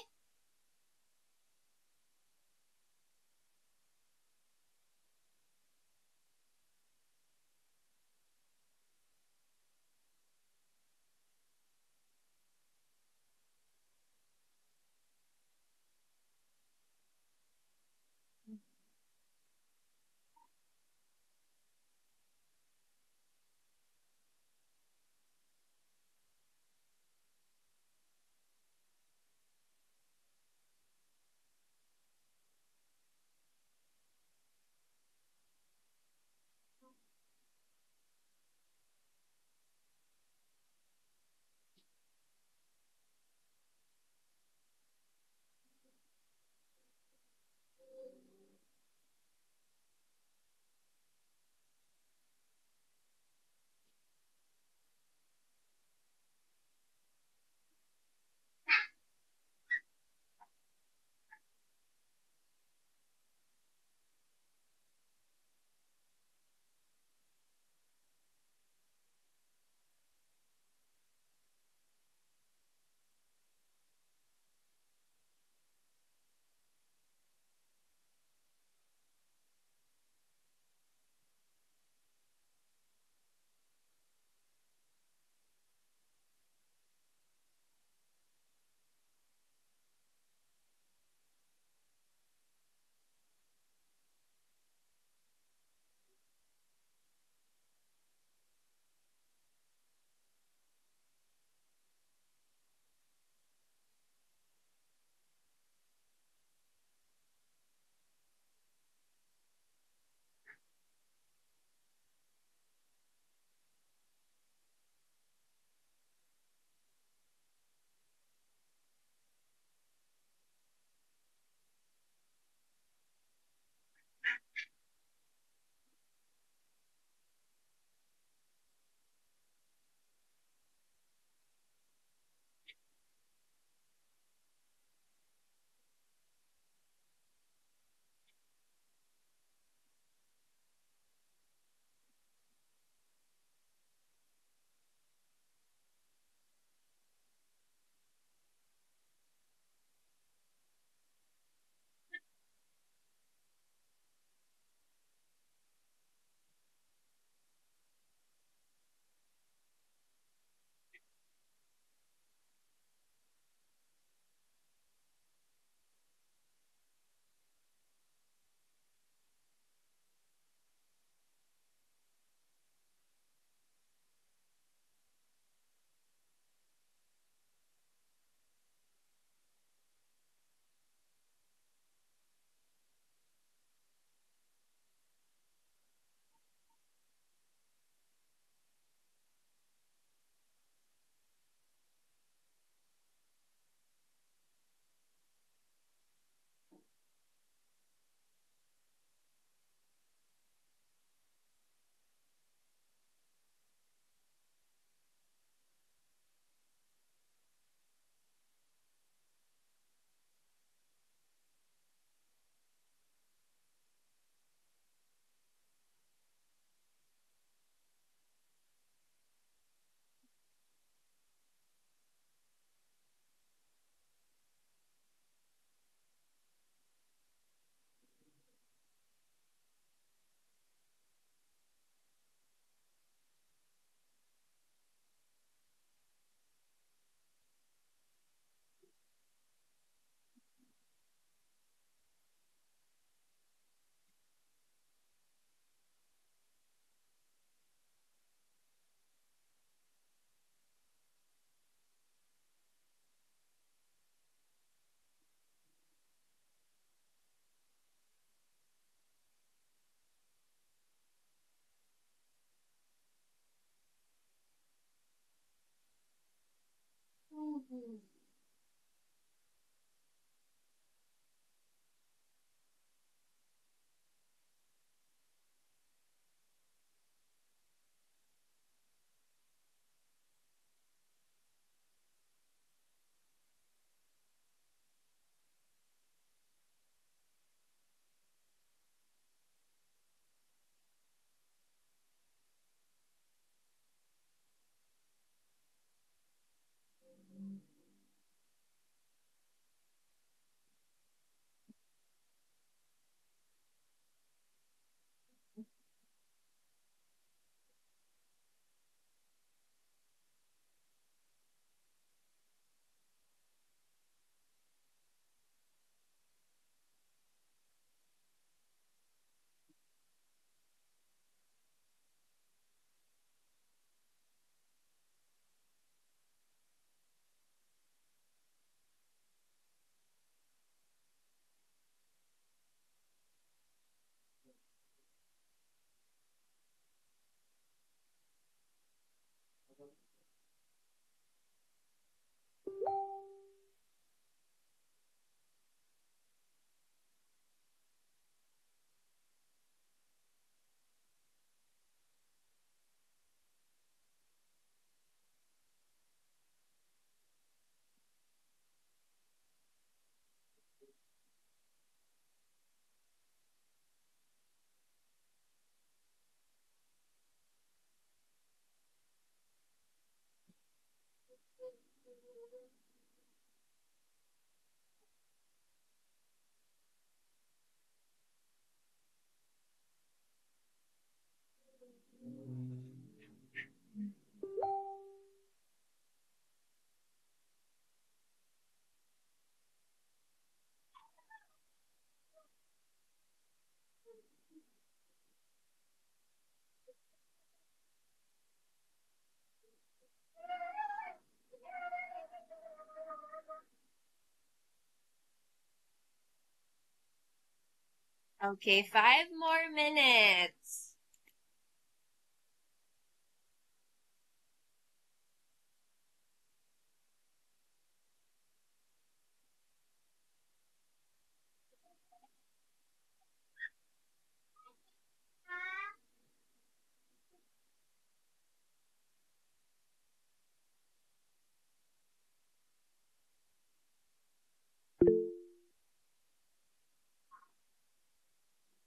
Okay, 5 more minutes.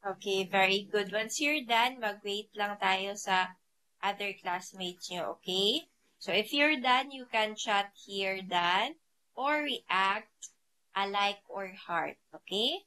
Okay, very good. Once you're done, mag-wait lang tayo sa other classmates nyo, okay? So if you're done, you can chat here done or react a like or heart, okay?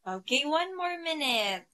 Okay, 1 more minute.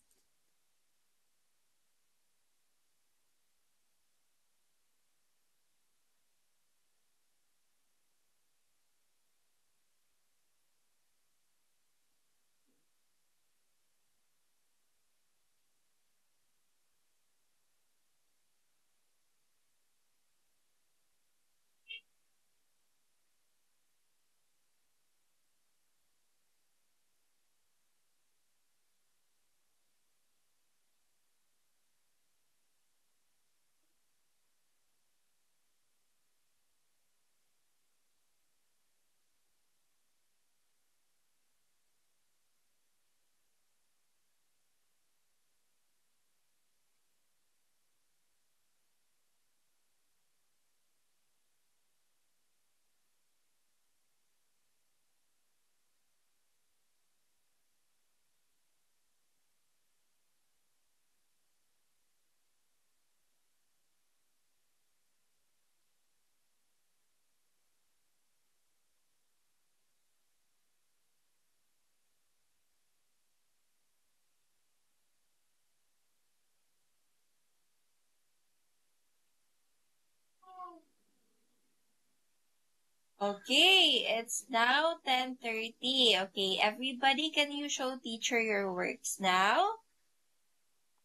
Okay, it's now 10:30. Okay, everybody, can you show teacher your works now?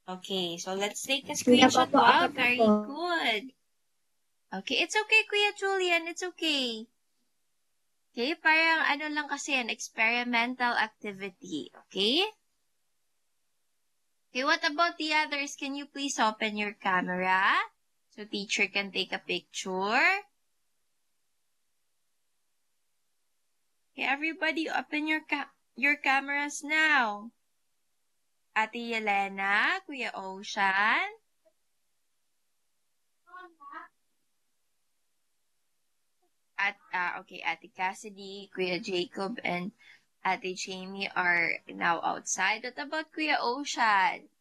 Okay, so let's take a screenshot. Wow, very good. Okay, it's okay, Kuya Julian. It's okay. Okay, parang ano lang kasi yan, experimental activity. Okay? Okay, what about the others? Can you please open your camera so teacher can take a picture? Okay, everybody open your cameras now. Ate Yelena, Kuya Ocean. Okay, Ate Cassidy, Kuya Jacob, and Ate Jamie are now outside. What about Kuya Ocean?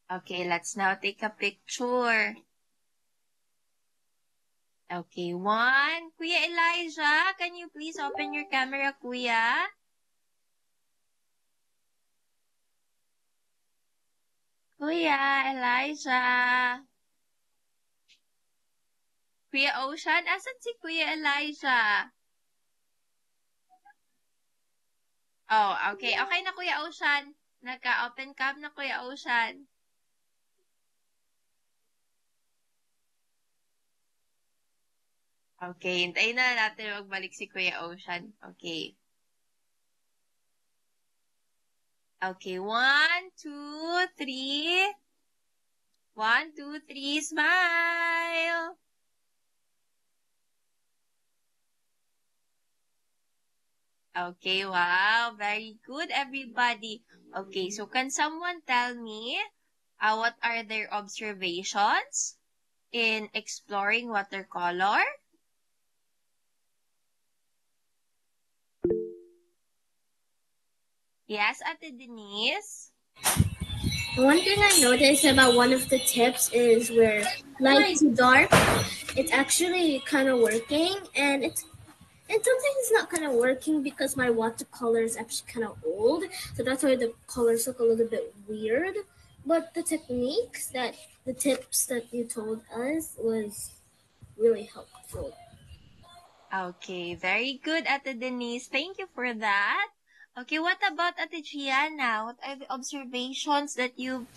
Okay, let's now take a picture. Okay, 1. Kuya Elijah, can you please open your camera, Kuya? Kuya Elijah. Kuya Ocean, asan si Kuya Elijah? Oh, okay. Okay na, Kuya Ocean. Nagka-open cam na, Kuya Ocean. Okay, hintayin na natin magbalik si Kuya Ocean. Okay. Okay, 1, 2, 3. 1, 2, 3, smile! Okay, wow. Very good, everybody. Okay, so can someone tell me what are their observations in exploring watercolor? Yes, Ate Denise? One thing I noticed about one of the tips is where light to dark, it's actually kind of working, and sometimes it's not kind of working because my watercolor is actually kind of old, so that's why the colors look a little bit weird. But the tips that you told us was really helpful. Okay, very good, Ate Denise. Thank you for that. Okay, what about Ate Gianna? What are the observations that you've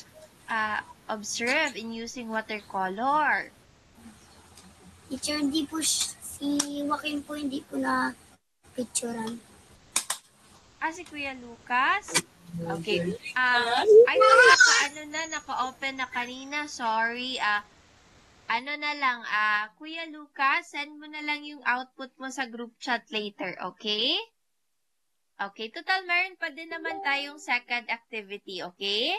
observed in using watercolor? Teacher, hindi po si Joaquin po hindi po na picturean. Si Kuya Lucas? Okay. I thought naka-open na kanina. Sorry. Ano na lang, Kuya Lucas, send mo na lang yung output mo sa group chat later, okay? Okay, total meron pa din naman tayong second activity, okay?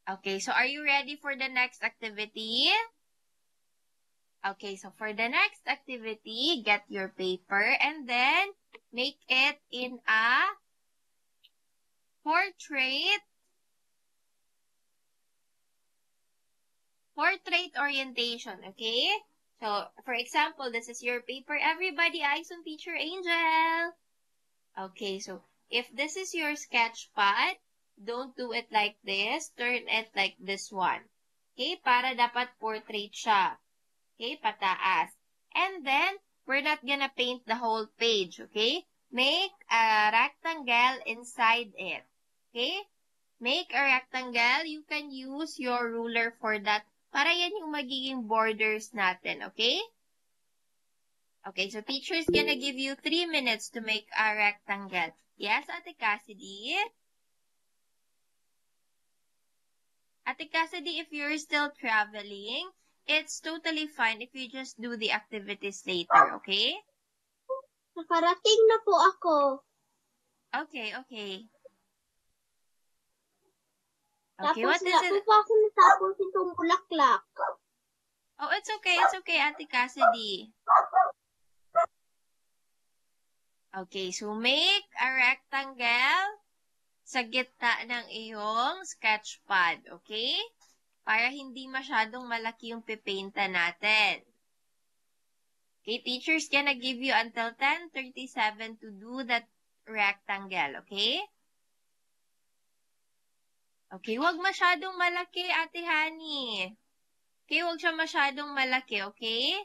Okay, so are you ready for the next activity? Okay, so for the next activity, get your paper and then make it in a portrait orientation, okay? So, for example, this is your paper. Everybody, eyes on Teacher Angel. Okay, so if this is your sketch pad, don't do it like this. Turn it like this one. Okay, para dapat portrait siya. Okay, pataas. And then, we're not gonna paint the whole page, okay? Make a rectangle inside it. Okay? Make a rectangle. You can use your ruler for that. Para yan yung magiging borders natin, okay? Okay, so teacher is gonna give you 3 minutes to make a rectangle. Yes, Ate Cassidy? Ate Cassidy, if you're still traveling, it's totally fine if you just do the activities later, okay? Nakarating na po ako. Okay, okay. Okay, Tapos what is it? Po ako natapos itong bulaklak. Oh, it's okay, Ate Cassidy. Okay, so make a rectangle sa gitna ng iyong sketch pad, okay? Para hindi masyadong malaki yung pipainta natin. Okay, teacher's gonna give you until 10:37 to do that rectangle, okay? Okay, wag masyadong malaki, Ate Hani. Okay, wag siya masyadong malaki, okay?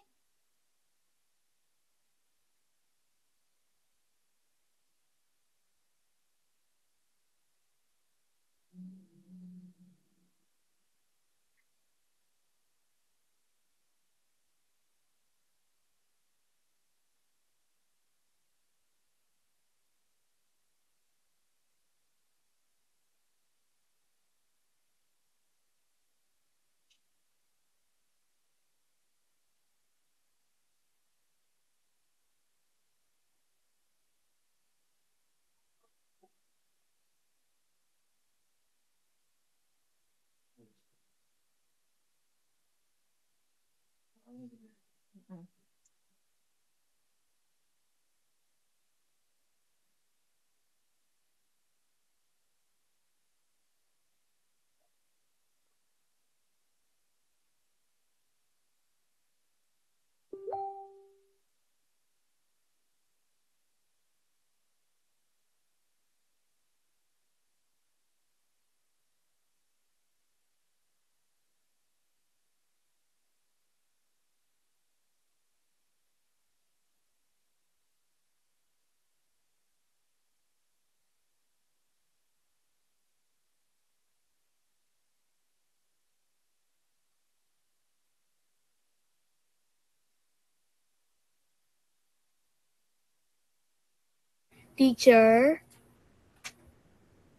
Teacher?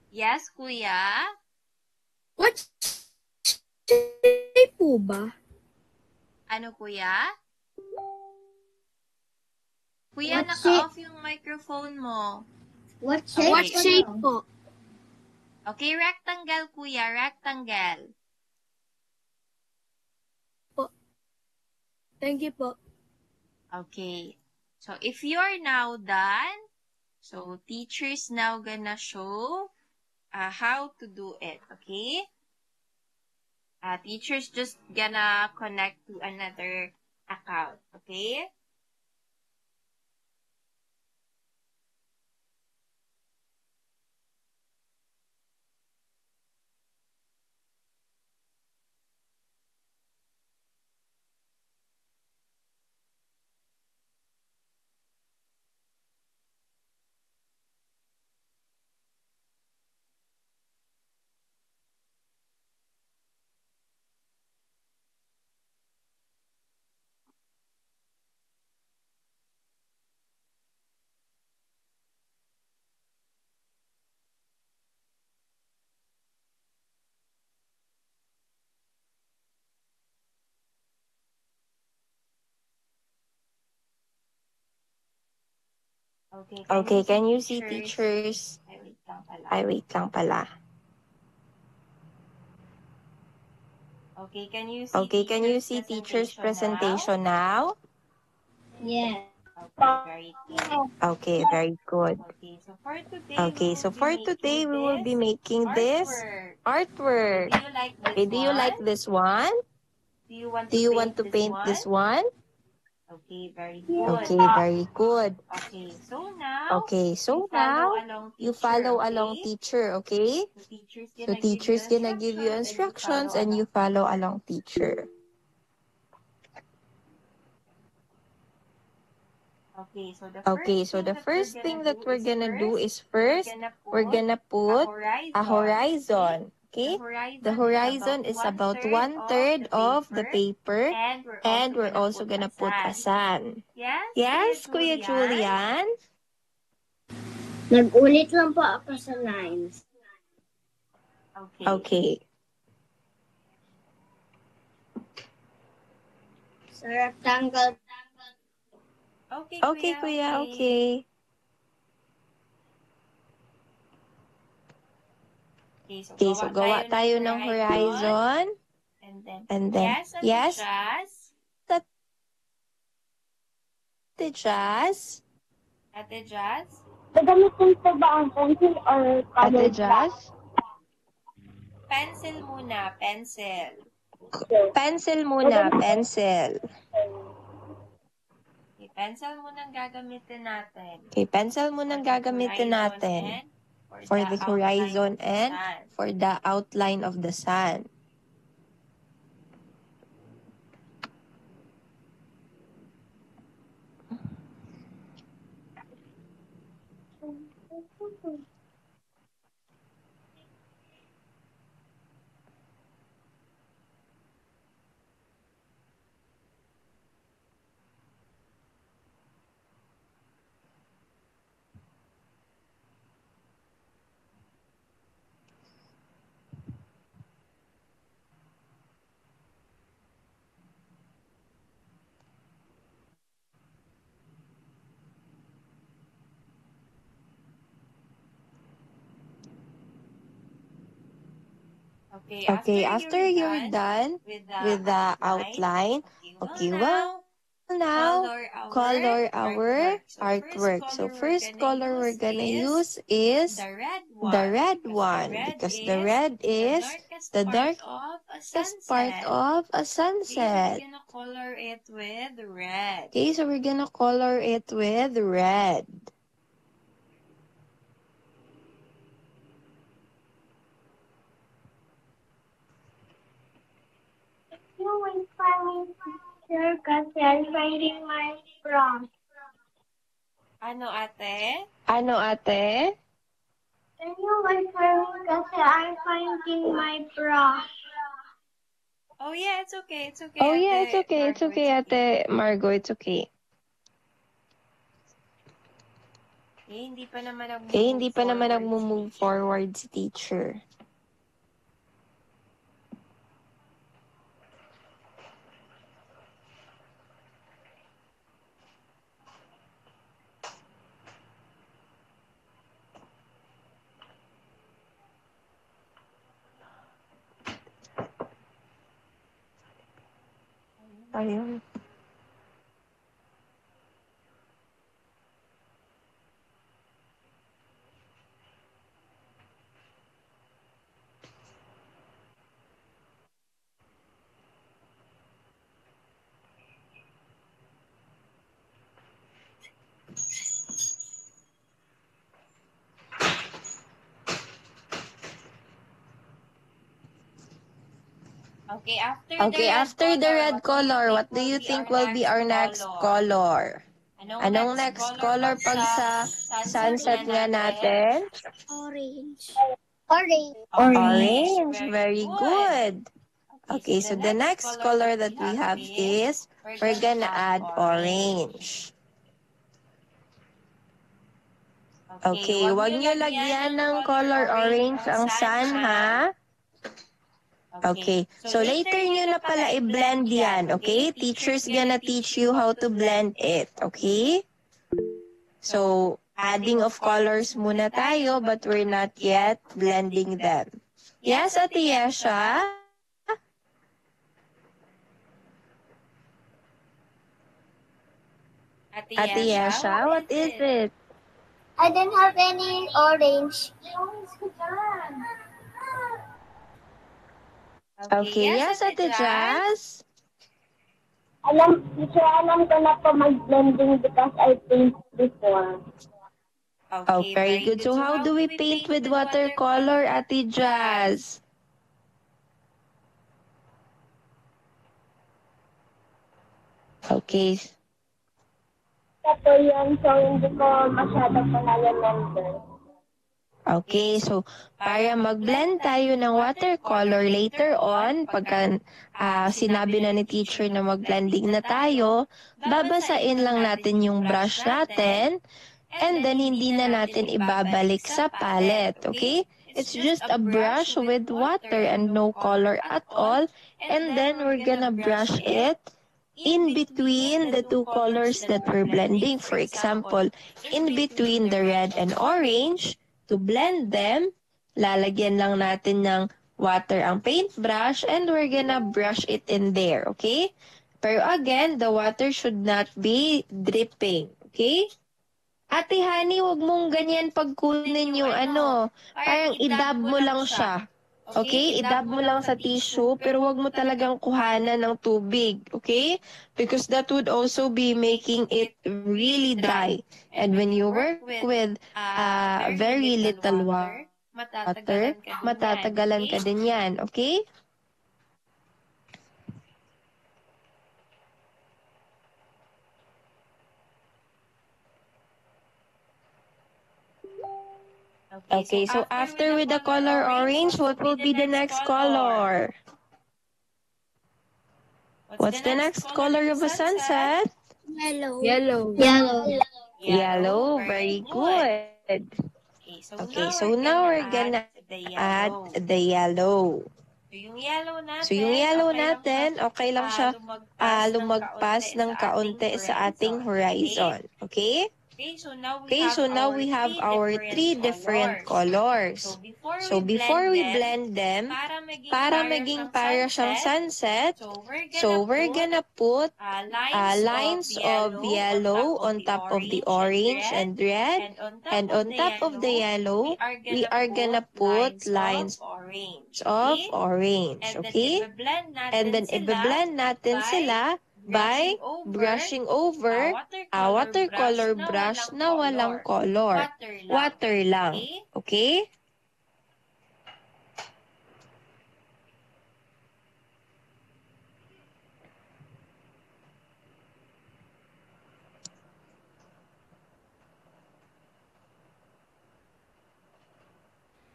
Yes, Kuya? What shape po ba? Ano, Kuya? Kuya, What naka-off yung microphone mo. What shape po? Okay, rectangle, Kuya. Rectangle. Thank you po. Okay. So, if you're now done, so teacher's now gonna show how to do it, okay? Teacher's just gonna connect to another account, okay? Okay, can you see teachers? Ay, wait lang pala. Okay, can you see teacher's presentation now? Yeah. Okay, very good. Okay, so for today, we will be making this artwork. Okay, do you like this one? Do you want to paint this one? Okay, very good. Okay, very good. Okay, so now you follow along teacher, okay? So teacher's gonna give you instructions and you follow along teacher. Okay, so the first thing that we're gonna do is first, we're gonna put a horizon. Okay? The horizon is about 1/3 of the paper, and we're also gonna put a sun. Yes, Kuya Julian? Nag-ulit lang po ako sa lines. Okay. Sa rectangle. Okay, Kuya, okay. Okay, so gawa tayo ng horizon. And then, yes, Ate Jazz? Ate Jazz? Gagamitin po ba ang pencil or Ate Jazz? Pencil muna, pencil. Pencil muna, pencil. Okay, pencil muna ang gagamitin natin. Okay, pencil muna ang gagamitin natin. For the horizon and for the outline of the sun. Okay, after you're done with the outline, okay, well, now color our artwork. So first color we're gonna use is the red one because the red is the darkest part of a sunset. We're gonna color it with red. Okay, so we're gonna color it with red. You will find teacher kasi I'm finding my bra. Ano, ate? Ano, ate? Can you wait for me kasi I'm finding my bra. Oh, yeah, it's okay. It's okay, ate. Yeah, it's okay. It's okay, ate Margo. It's okay. Hindi pa naman nag-move forward si teacher. Ayun. Okay, after the red color, what do you think will be our next color? Anong next color pag sa sunset nga natin? Orange. Orange. Very good. Okay, so the next color that we have is, we're gonna add orange. Okay, huwag nyo lagyan ng color orange ang sun, ha? Okay, so later nyo na pala i-blend yan, okay? Teacher's gonna teach you how to blend it, okay? So, adding of colors muna tayo, but we're not yet blending them. Yes, Ate Yesha? Ate Yesha, what is it? I didn't have any orange. Okay, yes, Ate Jazz? Alam ko na po mag-blending because I paint before. Oh, very good. So how do we paint with watercolor, Ate Jazz? Okay. Ito po yun, so hindi ko masyado po na-remember. Okay, so para mag-blend tayo ng watercolor later on, pagka sinabi na ni teacher na mag-blending na tayo, babasain lang natin yung brush natin, and then hindi na natin ibabalik sa palette, okay? It's just a brush with water and no color at all, and then we're gonna brush it in between the two colors that we're blending. For example, in between the red and orange, to blend them, lalagyan lang natin ng water ang paintbrush and we're gonna brush it in there, okay? Pero again, the water should not be dripping, okay? Ate Honey, wag mong ganyan pagkunin yung parang idab mo lang siya. Okay? Idab mo lang sa tissue, pero wag mo talagang kuhanan ng tubig. Okay? Because that would also be making it really dry. And when you work with very little water, matatagalan ka din yan. Okay? Okay, so after with the color orange, what will be the next color? What's the next color of a sunset? Yellow. Yellow, very good. Okay, so now we're gonna add the yellow. So yung yellow natin, okay lang siya lumagpas ng kaunti sa ating horizon. Okay? Okay, so now we have our three different colors. So before we blend them, para maging para siyang sunset, so we're gonna put lines of yellow on top of the orange and red, and on top of the yellow, we are gonna put lines of orange, okay? And then i-blend natin sila by brushing over a watercolor brush na walang color. Water lang. Okay?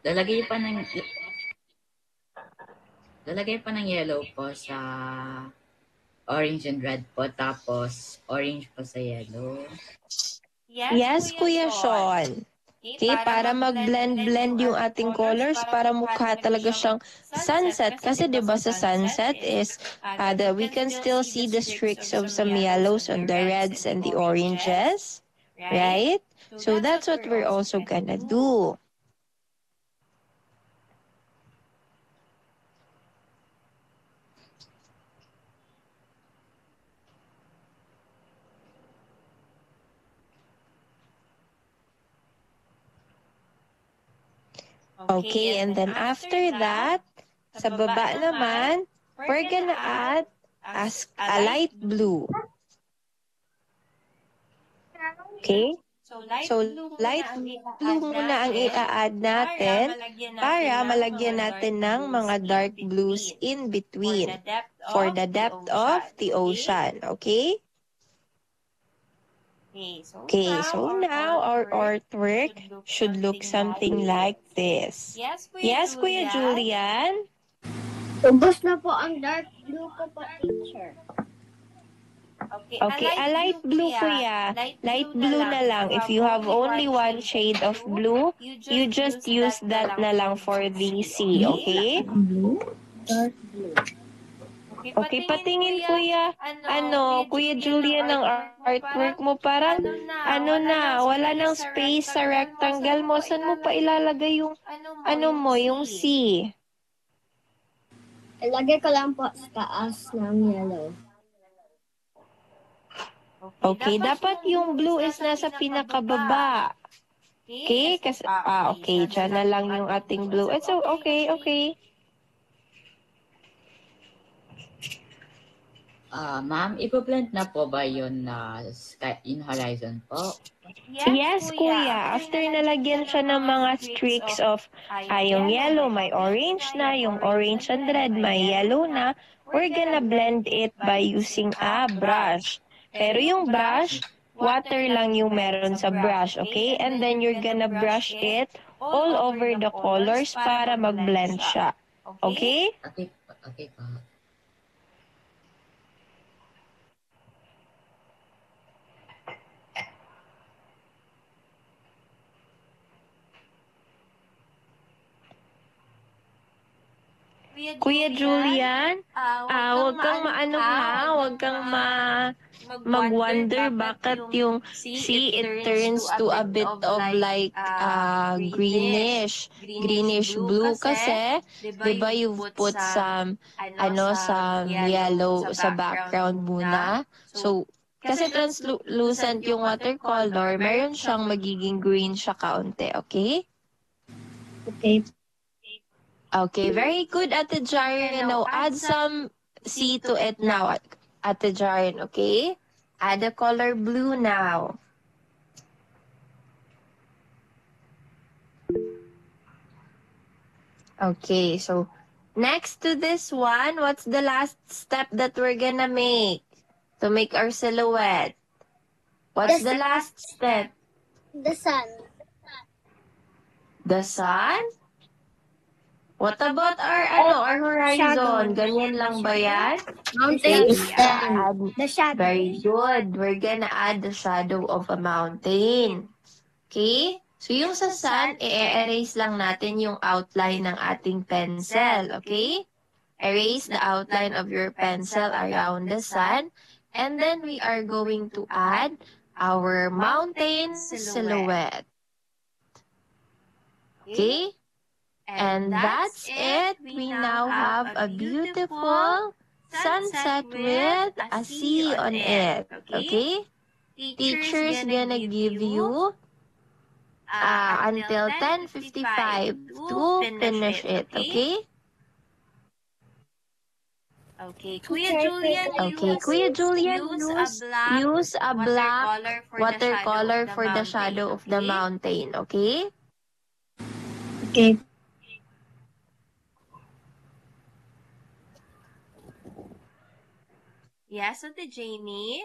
Lalagay pa ng yellow po sa orange and red po, tapos orange po sa yellow. Yes, Kuya Sean. Okay, para mag-blend-blend yung ating colors para mukha talaga siyang sunset. Kasi 'di ba sa sunset is we can still see the streaks of some yellows on the reds and the oranges, right? So that's what we're also gonna do. Okay, and then after that, sa baba naman, we're gonna add a light blue. Okay? So, light blue muna ang i-add natin para malagyan natin ng mga dark blues in between for the depth of the ocean. Okay? Okay, so now our artwork should look something like this. Yes, Kuya Julian? Ubos na po ang dark blue ko po, teacher. Okay, a light blue, Kuya. Light blue na lang. If you have only one shade of blue, you just use that na lang for the sea, okay? Blue? Dark blue. Okay, patingin Kuya. Kuya Julian, ang artwork mo parang, wala nang space sa rectangle mo. Saan mo pa ilalagay yung, yung C? Ilagay ko lang po sa taas ng yellow. Okay, dapat yung blue is nasa pinakababa. Okay, kasi, okay, dyan na lang yung ating blue. It's okay. Ma'am, ipo-blend na po ba yun na sky in horizon po? Yes, kuya. After nalagyan siya ng mga streaks of yung yellow, may orange na, yung orange and red, may yellow na, we're gonna blend it by using a brush. Pero yung brush, water lang yung meron sa brush, okay? And then you're gonna brush it all over the colors para mag-blend siya. Okay? Okay, okay po. Kuya Julian, wag kang maano ha, wag kang mag-wonder bakit yung it turns to a bit of like greenish blue kasi 'di ba you've put some some yellow sa background muna. So kasi translucent yung watercolor, meron siyang magiging green siya kaunti, okay? Okay. Okay, very good, Ate Jaren. Now, add some C to it now, Ate Jaren, okay? Add the color blue now. Okay, so next to this one, what's the last step that we're gonna make to make our silhouette? What's the last step? The sun. The sun? What about our horizon? Ganyan lang ba yan? Mountains. The shadow. Very good. We're gonna add the shadow of a mountain. Okay? So yung sa sun, i-erase lang natin yung outline ng ating pencil. Okay? Erase the outline of your pencil around the sun. And then we are going to add our mountain silhouette. Okay? And that's it. We now have a beautiful sunset with a sea on it. Okay? Teacher's gonna give you until 10:55 to finish it. Okay? Okay, Kuya Julian, use a black watercolor for the shadow of the mountain. Okay? Okay. Yes, Ate Jamie?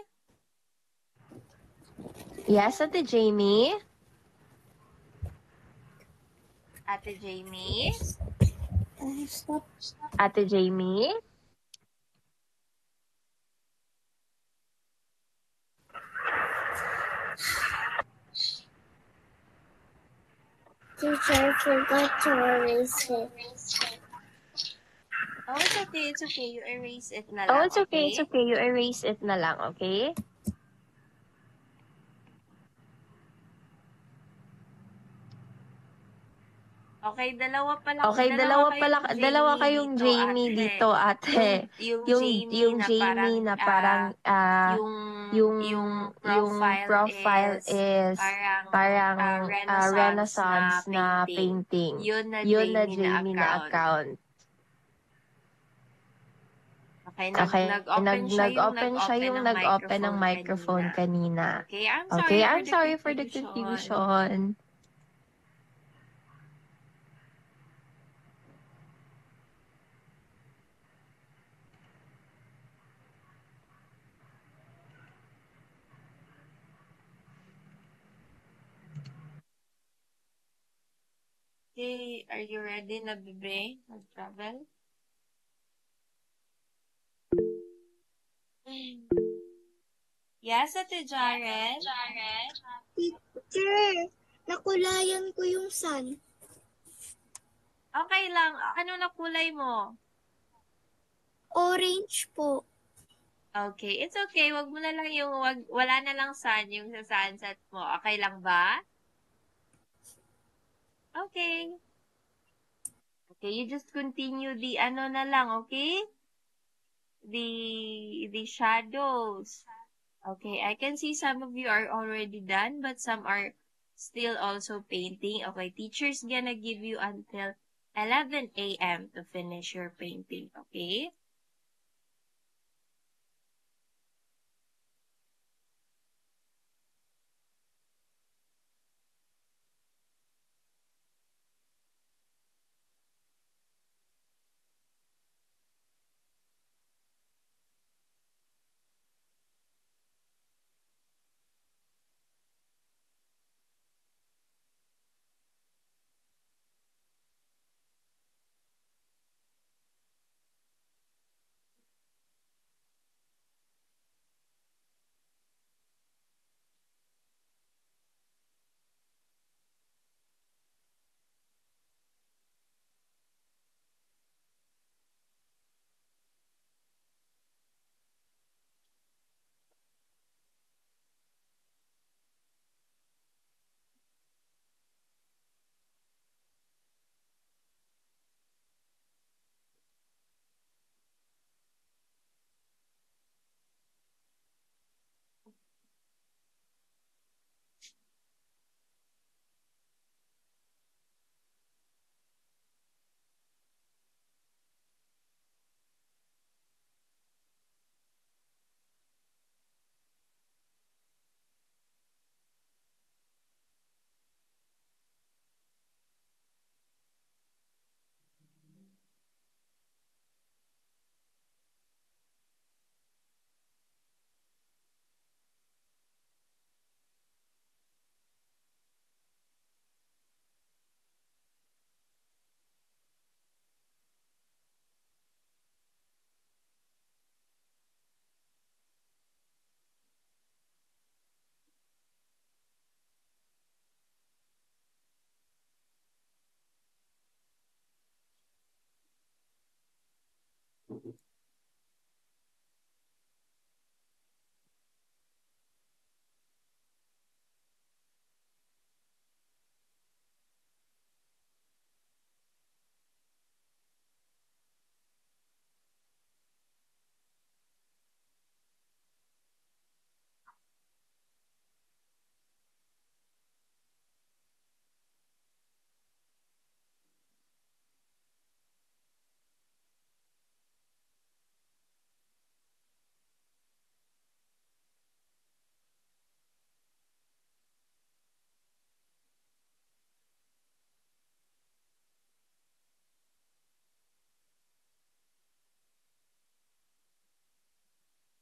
Yes, Ate Jamie? Ate Jamie? Stop. Ate Jamie? Teacher, I forgot to erase it. Oh, it's okay. It's okay. You erase it na lang. Oh, it's okay. It's okay. You erase it na lang, okay? Okay, dalawa kayong Jamie dito, ate. Yung Jamie na parang yung profile is parang Renaissance na painting. Yun na Jamie na account. Okay, nag-open siya yung nag-open ng microphone kanina. Okay, I'm sorry for the confusion. Okay, are you ready na, bebe? Mag-travel? Yes, Ate Jaren? Teacher, nakulayan ko yung sun. Okay lang. Ano na kulay mo? Orange po. Okay, it's okay. Wag mo na lang yung, wala na lang sun, yung sa sunset mo. Okay lang ba? Okay. Okay, you just continue the ano na lang, okay? The shadows. Okay, I can see some of you are already done, but some are still also painting. Okay, teacher's gonna give you until 11 a.m. to finish your painting, okay?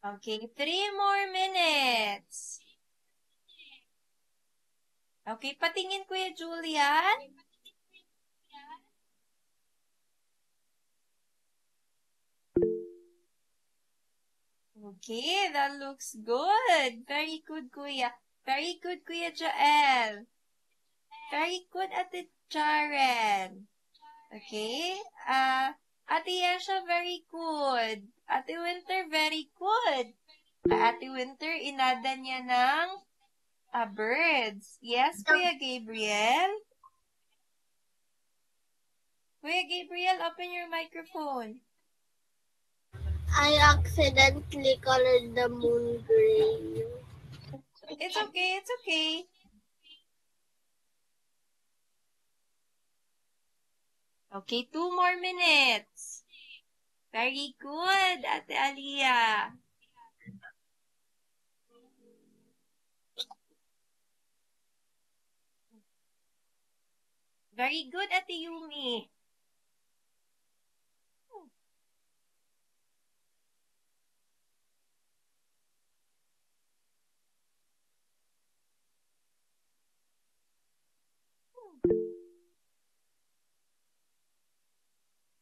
Okay, 3 more minutes. Okay, patingin Kuya Julian. Okay, that looks good. Very good, Kuya. Very good, Kuya Joel. Very good, Ate Jaren. Okay? Ate Yesha, very good. Ate Winter, very good. Ate Winter, inada niya ng birds. Yes, Kuya Gabriel? Kuya Gabriel, open your microphone. I accidentally colored the moon gray. It's okay, it's okay. Okay, 2 more minutes. Very good, Ate Aliyah. Very good, Ate Yumi.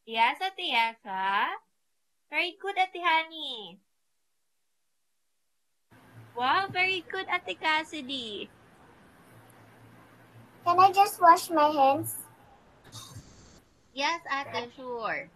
Yes, Ate Yasa. Very good, Ate Honey. Wow, very good, Ate Cassidy. Can I just wash my hands? Yes, Ate, sure.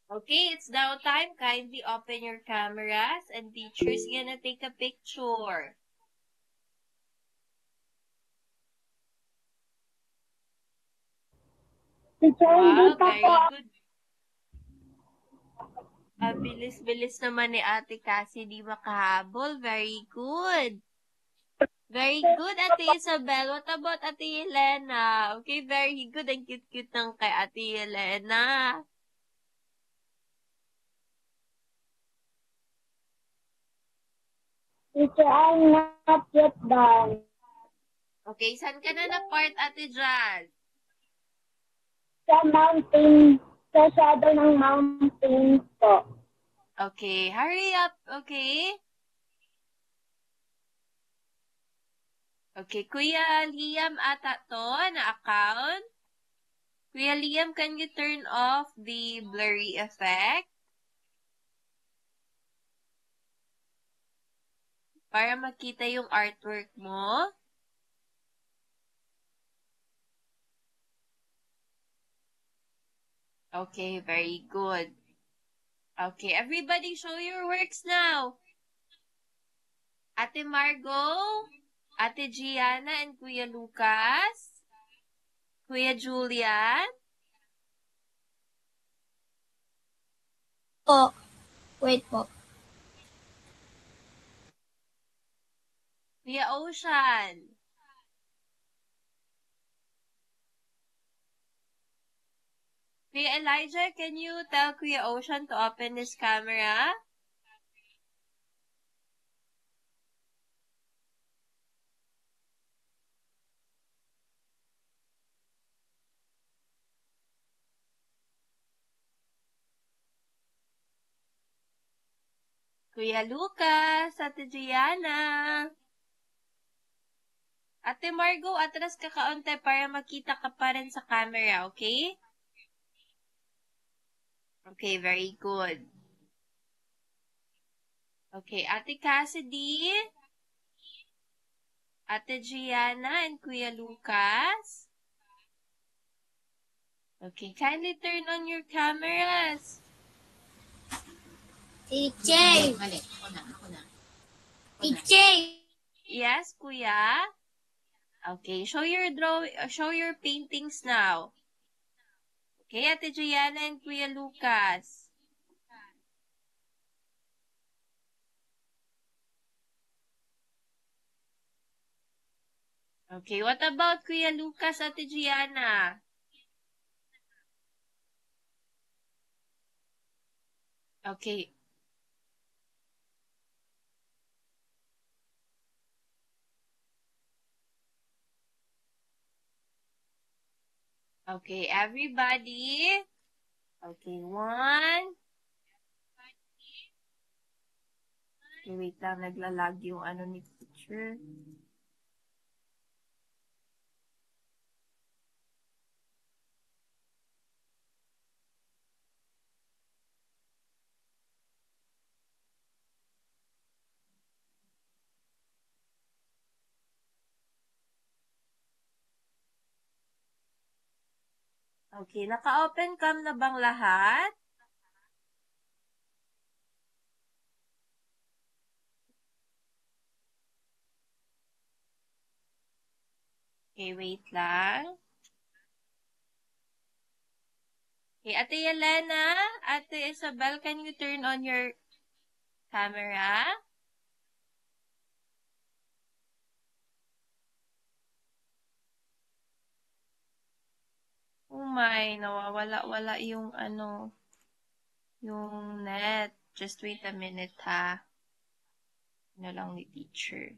Okay, it's now time. Kindly open your cameras and teacher's gonna take a picture. Wow, very good. Bilis-bilis naman ni Ate Cassidy makahabol. Very good. Very good, Ate Isabel. What about Ate Helena? Okay, very good. Ang cute-cute ng kay Ate Helena. Teacher, I'm not yet done. Okay, saan ka na na-part, Ate Jazz? Sa mountain, sa shadow ng mountain po. Okay, hurry up, okay? Okay, Kuya Liam ata to na account. Kuya Liam, can you turn off the blurry effect? Para makita yung artwork mo. Okay, very good. Okay, everybody show your works now. Ate Margot, Ate Gianna, and Kuya Lucas. Kuya Julian. Po. Wait po. Kuya Ocean. Kuya Elijah, can you tell Kuya Ocean to open his camera? Kuya Lucas, Ate Gianna. Ate Margo, atras ka kaunti para makita ka pa rin sa camera, okay? Okay, very good. Okay, Ate Cassidy, Ate Gianna, and Kuya Lucas. Okay, kindly turn on your cameras. Teacher! Mali. Ako na. Teacher! Yes, Kuya? Okay, show your paintings now. Okay, Ate Gianna and Kuya Lucas. Okay, what about Kuya Lucas, Ate Gianna? Okay. Okay, everybody. Okay, one. Okay, wait lang, naglalag yung ano ni teacher. Okay, naka-open cam na bang lahat? Okay, wait lang. Okay, Ate Yelena, Ate Isabel, can you turn on your camera? Oh my, nawawala-wala yung ano, yung net. Just wait a minute ha. Ano lang ni teacher.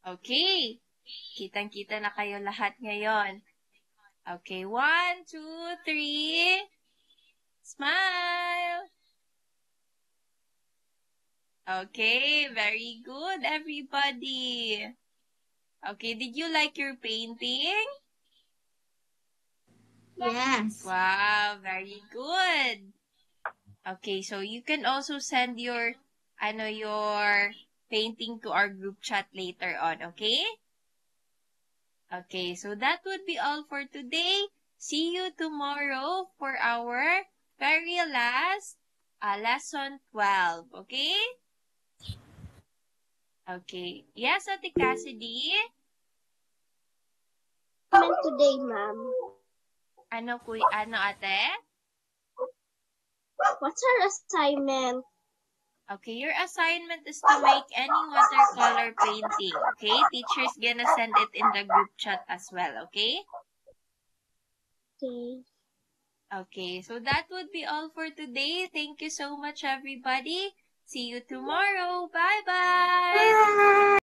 Okay. Kitang-kita na kayo lahat ngayon. Okay, 1, 2, 3. Smile! Okay, very good, everybody. Okay, did you like your painting? Yes. Wow, very good. Okay, so you can also send your painting to our group chat later on, okay? Okay, so that would be all for today. See you tomorrow for our very last lesson 12, okay? Okay. Yes, Ate Cassidy? Today, ma'am. Ano, ate? What's our assignment? Okay, your assignment is to make any watercolor painting, okay? Teacher's gonna send it in the group chat as well, okay? Okay. Okay, so that would be all for today. Thank you so much, everybody. See you tomorrow. Bye-bye!